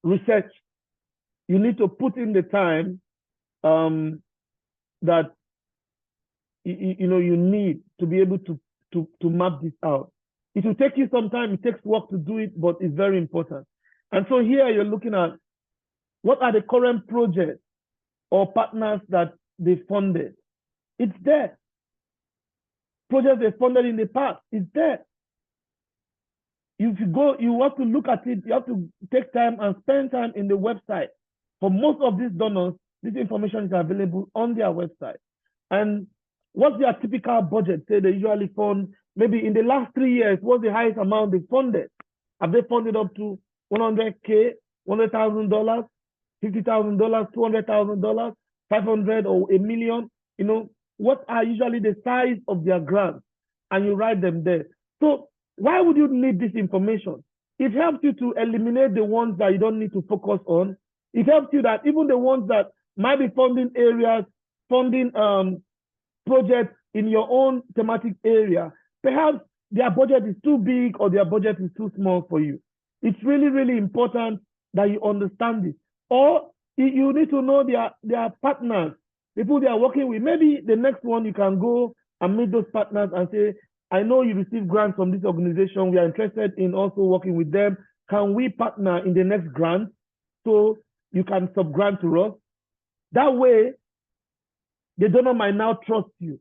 A: research. You need to put in the time that you need to be able to map this out. It will take you some time. It takes work to do it, but it's very important. And so here you're looking at what are the current projects or partners that they funded. It's there. Projects they funded in the past, it's there. If you go, you have to look at it. You have to take time and spend time in the website. For most of these donors, this information is available on their website. And what's their typical budget? Say they usually fund, maybe in the last 3 years, what's the highest amount they funded? Have they funded up to $100K, $100,000, $50,000, $200,000, 500 or $1 million? What are usually the size of their grants? And you write them there. So why would you need this information? It helps you to eliminate the ones that you don't need to focus on. It helps you that even the ones that might be funding areas, funding projects in your own thematic area, perhaps their budget is too big or their budget is too small for you. It's really, really important that you understand this. Or you need to know their partners, people they are working with. Maybe the next one you can go and meet those partners and say, I know you receive grants from this organization. We are interested in also working with them. Can we partner in the next grant so you can sub-grant to us? That way, the donor might now trust you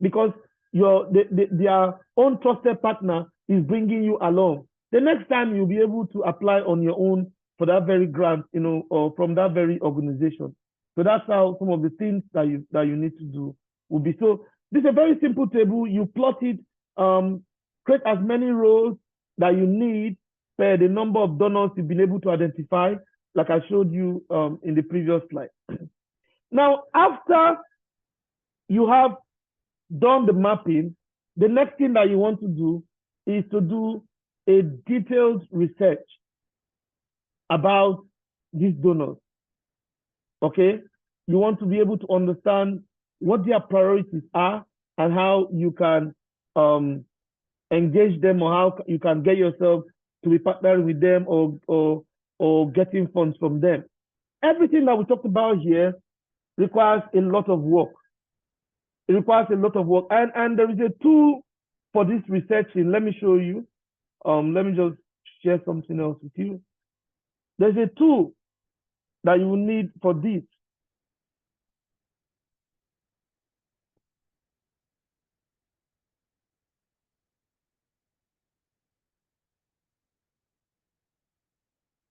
A: because their own trusted partner is bringing you along. The next time you'll be able to apply on your own for that very grant, or from that very organization. So that's how some of the things that you need to do will be. So this is a very simple table. You plot it, create as many rows that you need per the number of donors you've been able to identify, like I showed you in the previous slide. Now, after you have done the mapping, the next thing that you want to do is to do a detailed research about these donors. Okay? You want to be able to understand what their priorities are and how you can engage them, or how you can get yourself to be partnering with them or getting funds from them. Everything that we talked about here requires a lot of work. It requires a lot of work. And there is a tool for this researching. Let me show you. Let me just share something else with you. There's a tool that you will need for this.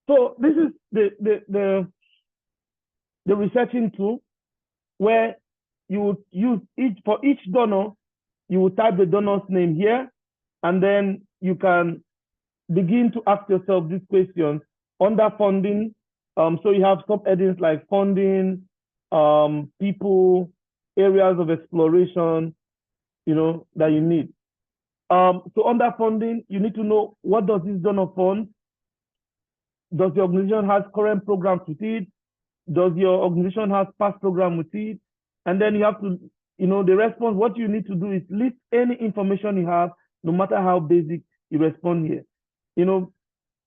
A: So this is the researching tool where you would use for each donor, you will type the donor's name here, and then you can begin to ask yourself these questions under funding. So you have subheadings like funding, people, areas of exploration, that you need. So under funding, you need to know, what does this donor fund? Does the organization have current programs with it? Does your organization have past program with it? And then you have to, the response, what you need to do is list any information you have, no matter how basic you respond here.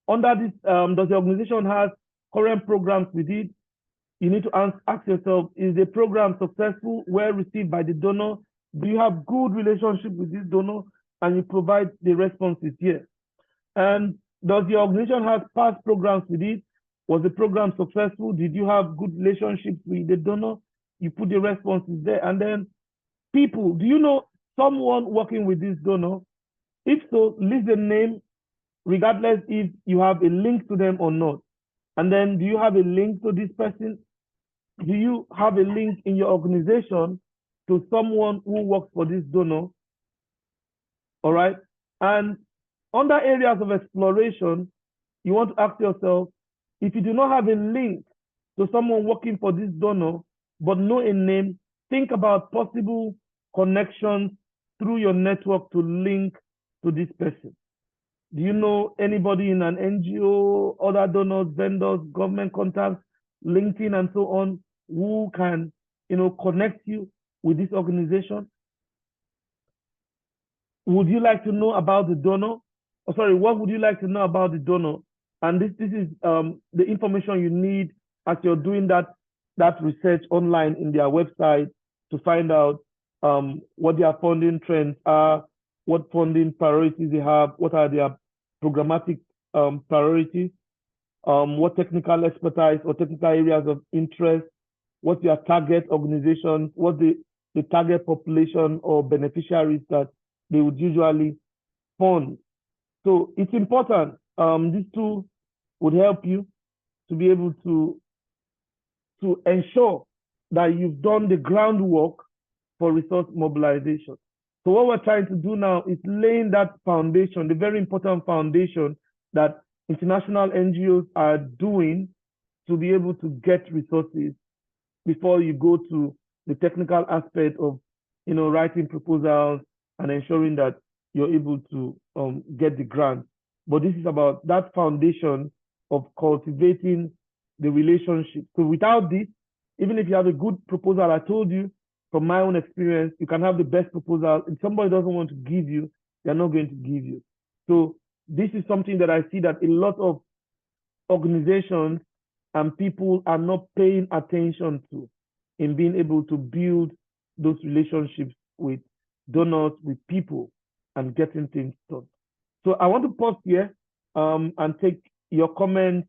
A: Under this, does the organization have current programs with it? You need to ask yourself, is the program successful, well received by the donor? Do you have good relationship with this donor? And you provide the responses here. And does your organization have past programs with it? Was the program successful? Did you have good relationships with the donor? You put the responses there. And then people, do you know someone working with this donor? If so, list the name, regardless if you have a link to them or not. And then, do you have a link to this person? Do you have a link in your organization to someone who works for this donor? All right. And under areas of exploration, you want to ask yourself, if you do not have a link to someone working for this donor, but know a name, think about possible connections through your network to link to this person. Do you know anybody in an NGO, other donors, vendors, government contacts, LinkedIn, and so on, who can, connect you with this organization? Would you like to know about the donor? What would you like to know about the donor? And this is the information you need as you're doing that research online in their website to find out what their funding trends are, what funding priorities they have, what are their programmatic priorities, what technical expertise or technical areas of interest, what's your target organization, what the target population or beneficiaries that they would usually fund. So it's important. These two would help you to be able to ensure that you've done the groundwork for resource mobilization. So what we're trying to do now is laying that foundation, the very important foundation that international NGOs are doing to be able to get resources before you go to the technical aspect of, writing proposals and ensuring that you're able to get the grant. But this is about that foundation of cultivating the relationship. So without this, even if you have a good proposal, I told you from my own experience, you can have the best proposal. If somebody doesn't want to give you, they're not going to give you. So this is something that I see that a lot of organizations and people are not paying attention to in being able to build those relationships with donors, with people, and getting things done. So I want to pause here and take your comments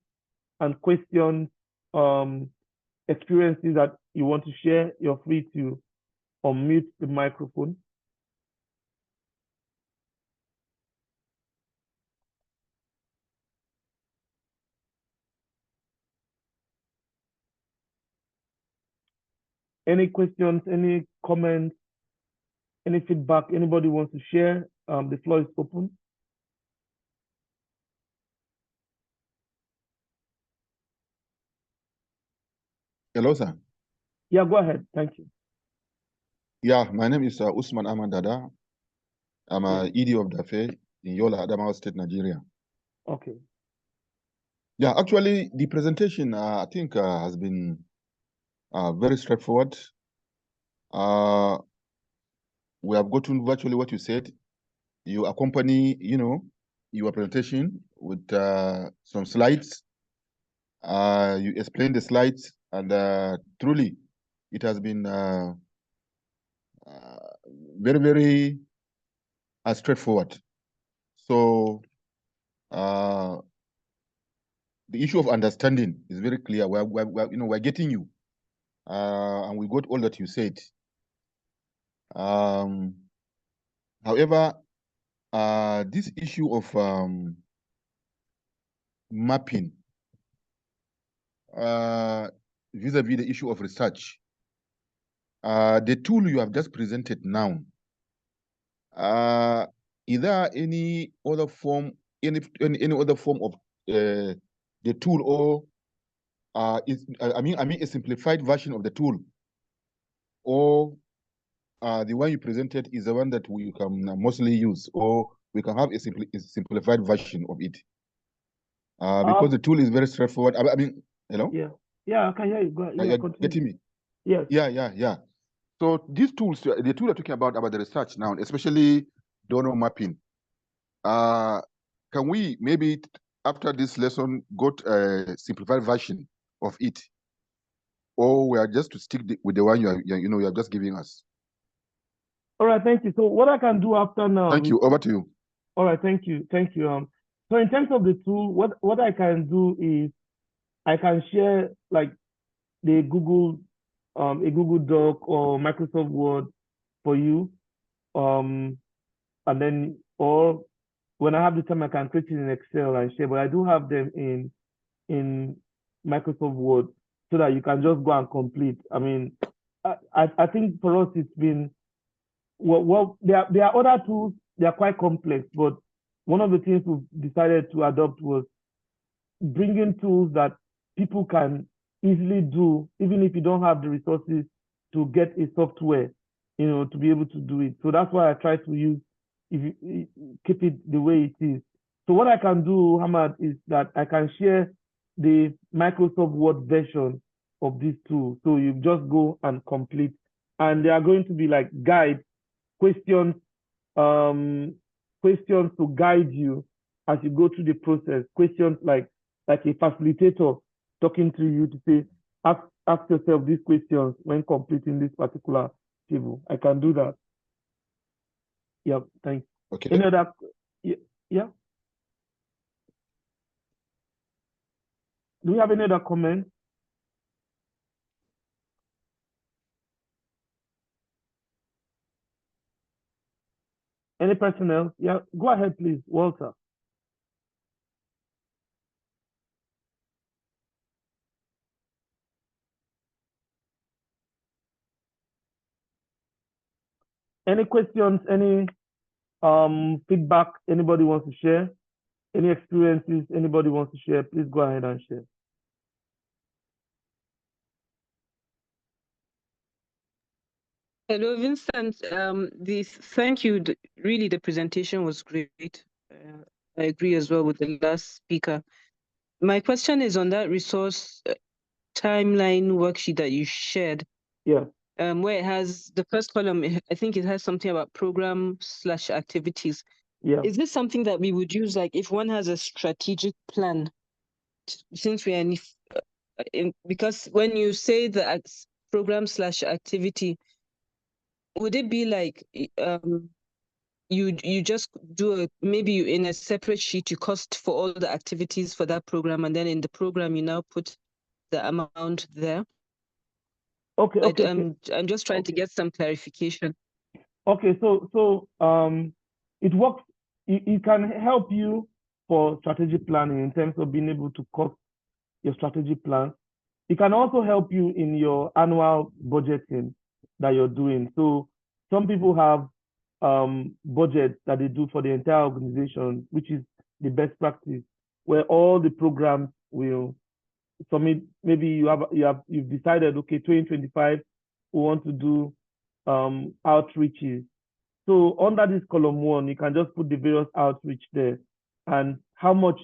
A: and questions, experiences that you want to share. You're free to unmute the microphone. Any questions, any comments, any feedback anybody wants to share? The floor is open.
C: Hello, sir.
A: Yeah, go ahead. Thank you.
C: Yeah, my name is Usman Ahmad Dada. I'm a ED of DAFE in Yola, Adamawa State, Nigeria.
A: Okay.
C: Yeah, actually, the presentation, I think, has been very straightforward. We have gotten virtually what you said. You accompany, your presentation with some slides. You explain the slides, and truly, it has been very, very straightforward. So, the issue of understanding is very clear. We're getting you, and we got all that you said. However, this issue of mapping, vis-a-vis the issue of research, the tool you have just presented now, is there any other form, any other form of the tool, or I mean a simplified version of the tool, or the one you presented is the one that we can mostly use, or we can have a simplified version of it? Because the tool is very straightforward. I mean, hello?
A: Yeah, I can hear you. Go ahead.
C: You're getting me?
A: Yes.
C: Yeah. So these tools, the tool you're talking about the research now, especially donor mapping, can we maybe after this lesson got a simplified version of it, or we are just to stick with the one you are just giving us?
A: All right, thank you. So what I can do after now?
C: Thank you. Over to you.
A: All right, thank you. So in terms of the tool, what I can do is I can share like the Google, a Google Doc or Microsoft Word for you, and then or when I have the time, I can create it in Excel and share. But I do have them in Microsoft Word so that you can just go and complete. I mean, I think for us it's been well there are other tools, they are quite complex, but one of the things we've decided to adopt was bringing tools that people can easily do, even if you don't have the resources to get a software, to be able to do it. So that's why I try to use, if you keep it the way it is. So what I can do, Hamad, is that I can share the Microsoft Word version of this tool. So you just go and complete, and there are going to be like guides, questions to guide you as you go through the process. Questions like like a facilitator talking to you to say, ask yourself these questions when completing this particular table. I can do that. Yeah, thanks.
C: Okay.
A: Any other? Yeah. Do we have any other comments? Any person else? Yeah, go ahead, please, Walter. Any questions? Any feedback anybody wants to share? Any experiences anybody wants to share? Please go ahead and share.
B: Hello, Vincent. Thank you. Really, the presentation was great. I agree as well with the last speaker. My question is on that resource timeline worksheet that you shared.
A: Yeah.
B: Where it has the first column, I think it has something about program/activities.
A: Yeah.
B: Is this something that we would use, like if one has a strategic plan, since we are because when you say the program/activity, would it be like you just do maybe you in a separate sheet you cost for all the activities for that program, and then in the program you now put the amount there?
A: Okay.
B: I'm just trying to get some clarification.
A: Okay, so it works. It can help you for strategic planning in terms of being able to cost your strategic plan. It can also help you in your annual budgeting that you're doing. So some people have budgets that they do for the entire organization, which is the best practice, where all the programs will submit. Maybe you've decided, okay, 2025 we want to do outreaches. So under this column 1, you can just put the various outreach there and how much,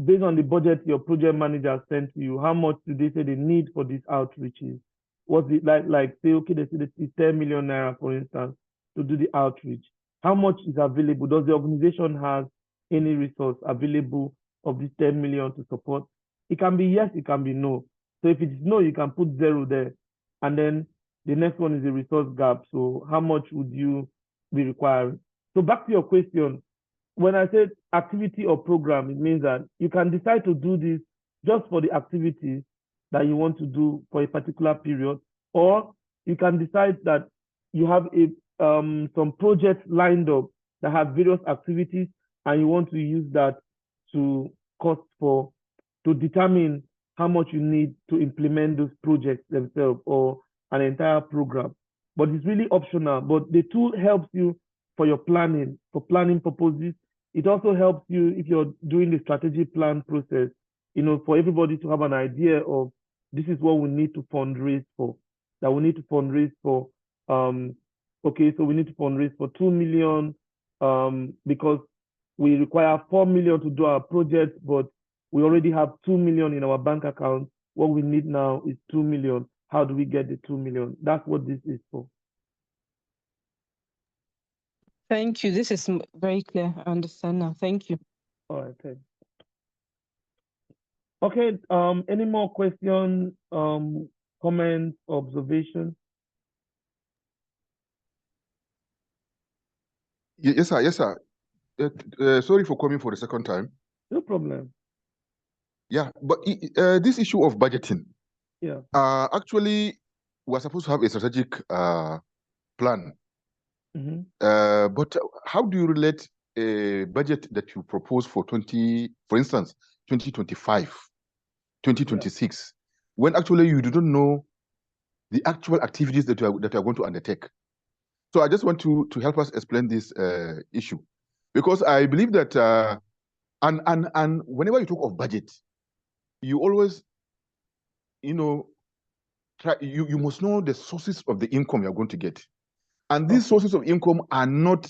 A: based on the budget your project manager sent to you, how much do they say they need for these outreaches? What's it like say, okay, they say it's 10 million naira, for instance, to do the outreach. How much is available? Does the organization have any resource available of this 10 million to support? It can be yes, it can be no. So if it's no, you can put 0 there. And then the next one is the resource gap. So how much would you be requiring? So back to your question, when I said activity or program, it means that you can decide to do this just for the activities that you want to do for a particular period, or you can decide that you have some projects lined up that have various activities and you want to use that to determine how much you need to implement those projects themselves or an entire program. But it's really optional. But the tool helps you for your planning, for planning purposes. It also helps you if you're doing the strategy plan process, for everybody to have an idea of this is what we need to fundraise for. That we need to fundraise for, okay, so we need to fundraise for 2 million because we require 4 million to do our project, but we already have 2 million in our bank account. What we need now is 2 million. How do we get the 2 million? That's what this is for.
B: Thank you. This is very clear. I understand now. Thank you.
A: All right, thanks. Okay, any more questions, comments, observations?
C: Yes, sir. Yes, sir. Sorry for coming for the second time.
A: No problem.
C: Yeah, but this issue of budgeting.
A: Yeah.
C: Actually, we're supposed to have a strategic plan.
A: Mm-hmm.
C: But how do you relate a budget that you propose for for instance, 2025, 2026, when actually you don't know the actual activities that you are going to undertake? So I just want to help us explain this issue, because I believe that and whenever you talk of budget, you always you must know the sources of the income you're going to get, and these sources of income are not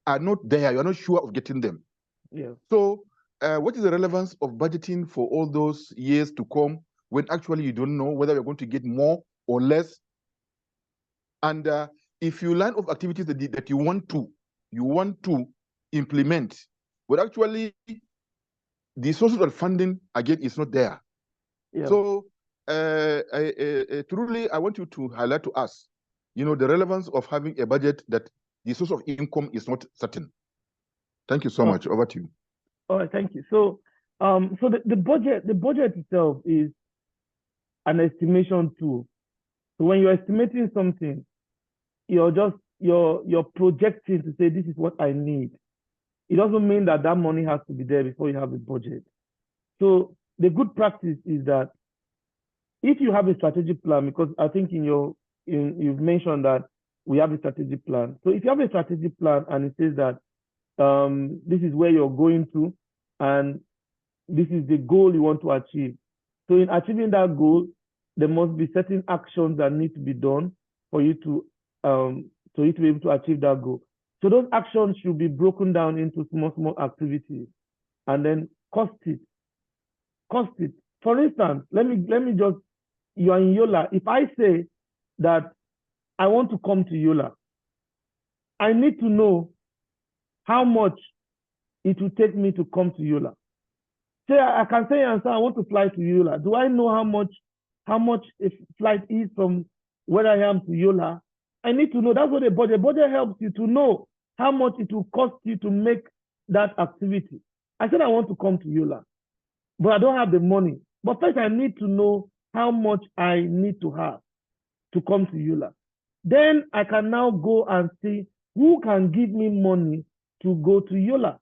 C: there. You're not sure of getting them.
A: Yeah.
C: So what is the relevance of budgeting for all those years to come when actually you don't know whether you're going to get more or less? And if you line of activities that you want to implement, but actually the sources of funding again is not there.
A: Yeah.
C: So truly, I want you to highlight to us, the relevance of having a budget that the source of income is not certain. Thank you so much. Over to you.
A: All right, thank you. So, the budget itself is an estimation tool. So when you're estimating something, you're projecting to say this is what I need. It doesn't mean that that money has to be there before you have a budget. So the good practice is that if you have a strategic plan, because I think you've mentioned that we have a strategic plan. So if you have a strategic plan and it says that this is where you're going to, and this is the goal you want to achieve. So in achieving that goal, there must be certain actions that need to be done for you to be able to achieve that goal. So those actions should be broken down into small activities, and then cost it. For instance, let me just, you are in Yola. If I say that I want to come to Yola, I need to know how much it will take me to come to Yola. Say I can say and say I want to fly to Yola. Do I know how much a flight is from where I am to Yola? I need to know. That's what a budget. Budget helps you to know how much it will cost you to make that activity. I said I want to come to Yola, but I don't have the money. But first I need to know how much I need to have to come to Yola. Then I can now go and see who can give me money to go to Yola.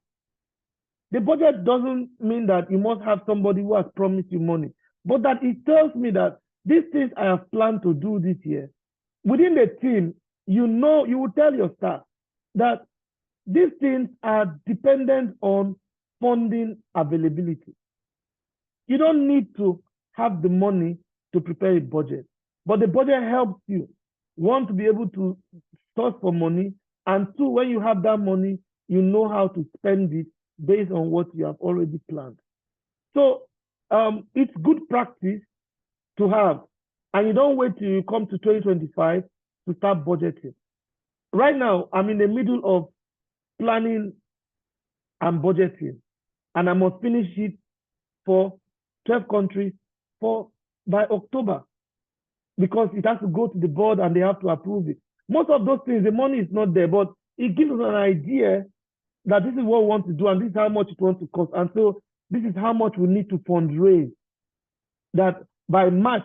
A: The budget doesn't mean that you must have somebody who has promised you money, but that it tells me that these things I have planned to do this year, within the team, you will tell your staff that these things are dependent on funding availability. You don't need to have the money to prepare a budget, but the budget helps you, one, to be able to source for money, and two, when you have that money, you know how to spend it based on what you have already planned. So it's good practice to have, and you don't wait till you come to 2025 to start budgeting. Right now, I'm in the middle of planning and budgeting, and I must finish it for 12 countries by October, because it has to go to the board and they have to approve it. Most of those things, the money is not there, but it gives us an idea that this is what we want to do and this is how much it wants to cost. And so this is how much we need to fundraise. That by March,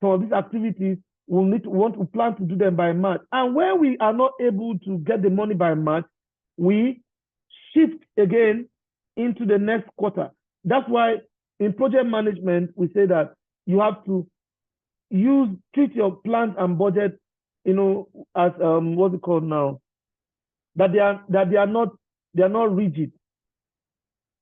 A: for these activities, want to plan to do them by March. And when we are not able to get the money by March, we shift again into the next quarter. That's why in project management, we say that you have to treat your plans and budget, as what's it called now? That they are not rigid.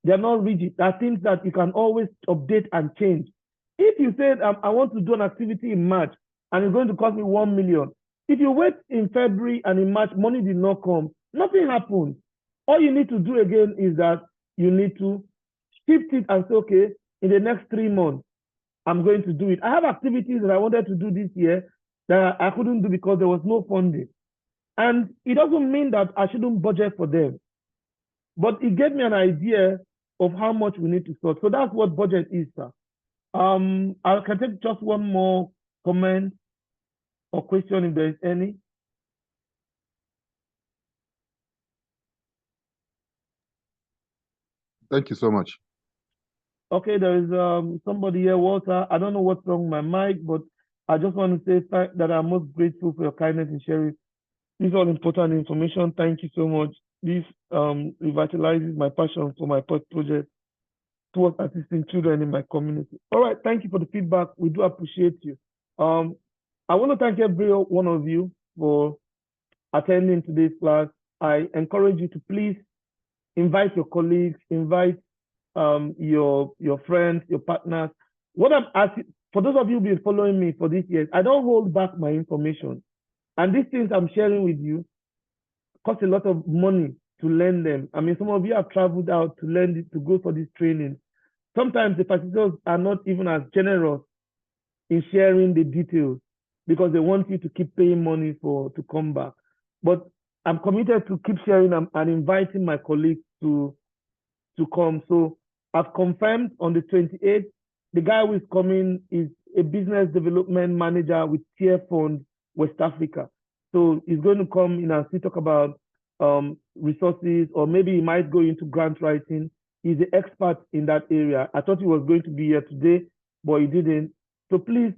A: They are not rigid. There are things that you can always update and change. If you said I want to do an activity in March and it's going to cost me 1 million, if you wait in February and in March money did not come, nothing happens. All you need to do again is that you need to shift it and say, okay, in the next 3 months, I'm going to do it. I have activities that I wanted to do this year that I couldn't do because there was no funding. And it doesn't mean that I shouldn't budget for them, but it gave me an idea of how much we need to sort. So that's what budget is, sir. I can take just one more comment or question if there is any.
C: Thank you so much.
A: Okay, there is somebody here, Walter. I don't know what's wrong with my mic, but I just want to say that I'm most grateful for your kindness in sharing this all important information. Thank you so much. This revitalizes my passion for my project towards assisting children in my community. All right, thank you for the feedback. We do appreciate you. I want to thank every one of you for attending today's class. I encourage you to please invite your colleagues, invite your friends, your partners. What I'm asking, for those of you who've been following me for these years, I don't hold back my information. And these things I'm sharing with you cost a lot of money to learn them. I mean, some of you have traveled out to learn it, to go for this training. Sometimes the facilitators are not even as generous in sharing the details because they want you to keep paying money to come back. But I'm committed to keep sharing and inviting my colleagues to come. So I've confirmed on the 28th, the guy who is coming is a business development manager with Tier Fund West Africa. So he's going to come in and talk about resources, or maybe he might go into grant writing. He's the expert in that area. I thought he was going to be here today, but he didn't. So please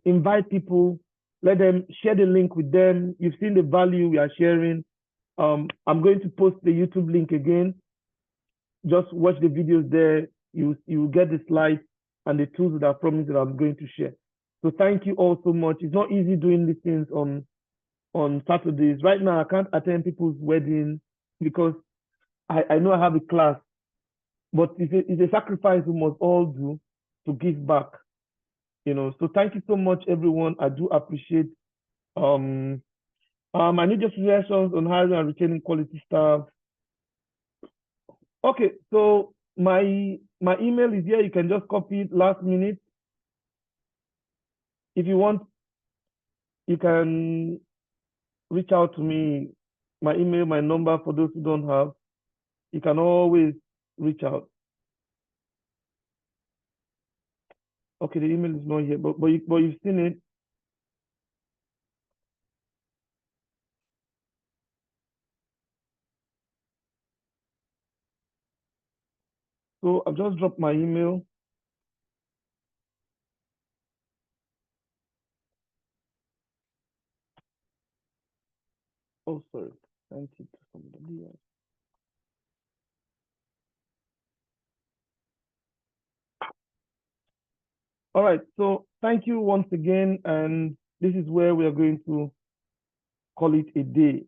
A: invite people, let them share the link with them. You've seen the value we are sharing. I'm going to post the YouTube link again. Just watch the videos there. You will get the slides and the tools that I promised that I'm going to share. So thank you all so much. It's not easy doing these things on Saturdays. Right now, I can't attend people's weddings because I know I have a class, but it's a sacrifice we must all do to give back. So thank you so much, everyone. I do appreciate. I need your suggestions on hiring and retaining quality staff. Okay, so my email is here. You can just copy it last minute. If you want, you can reach out to me. My email, my number, for those who don't have, you can always reach out. Okay, the email is not here, but you've seen it. So I've just dropped my email. Oh, sorry. Sent it to somebody else. All right. So thank you once again. And this is where we are going to call it a day.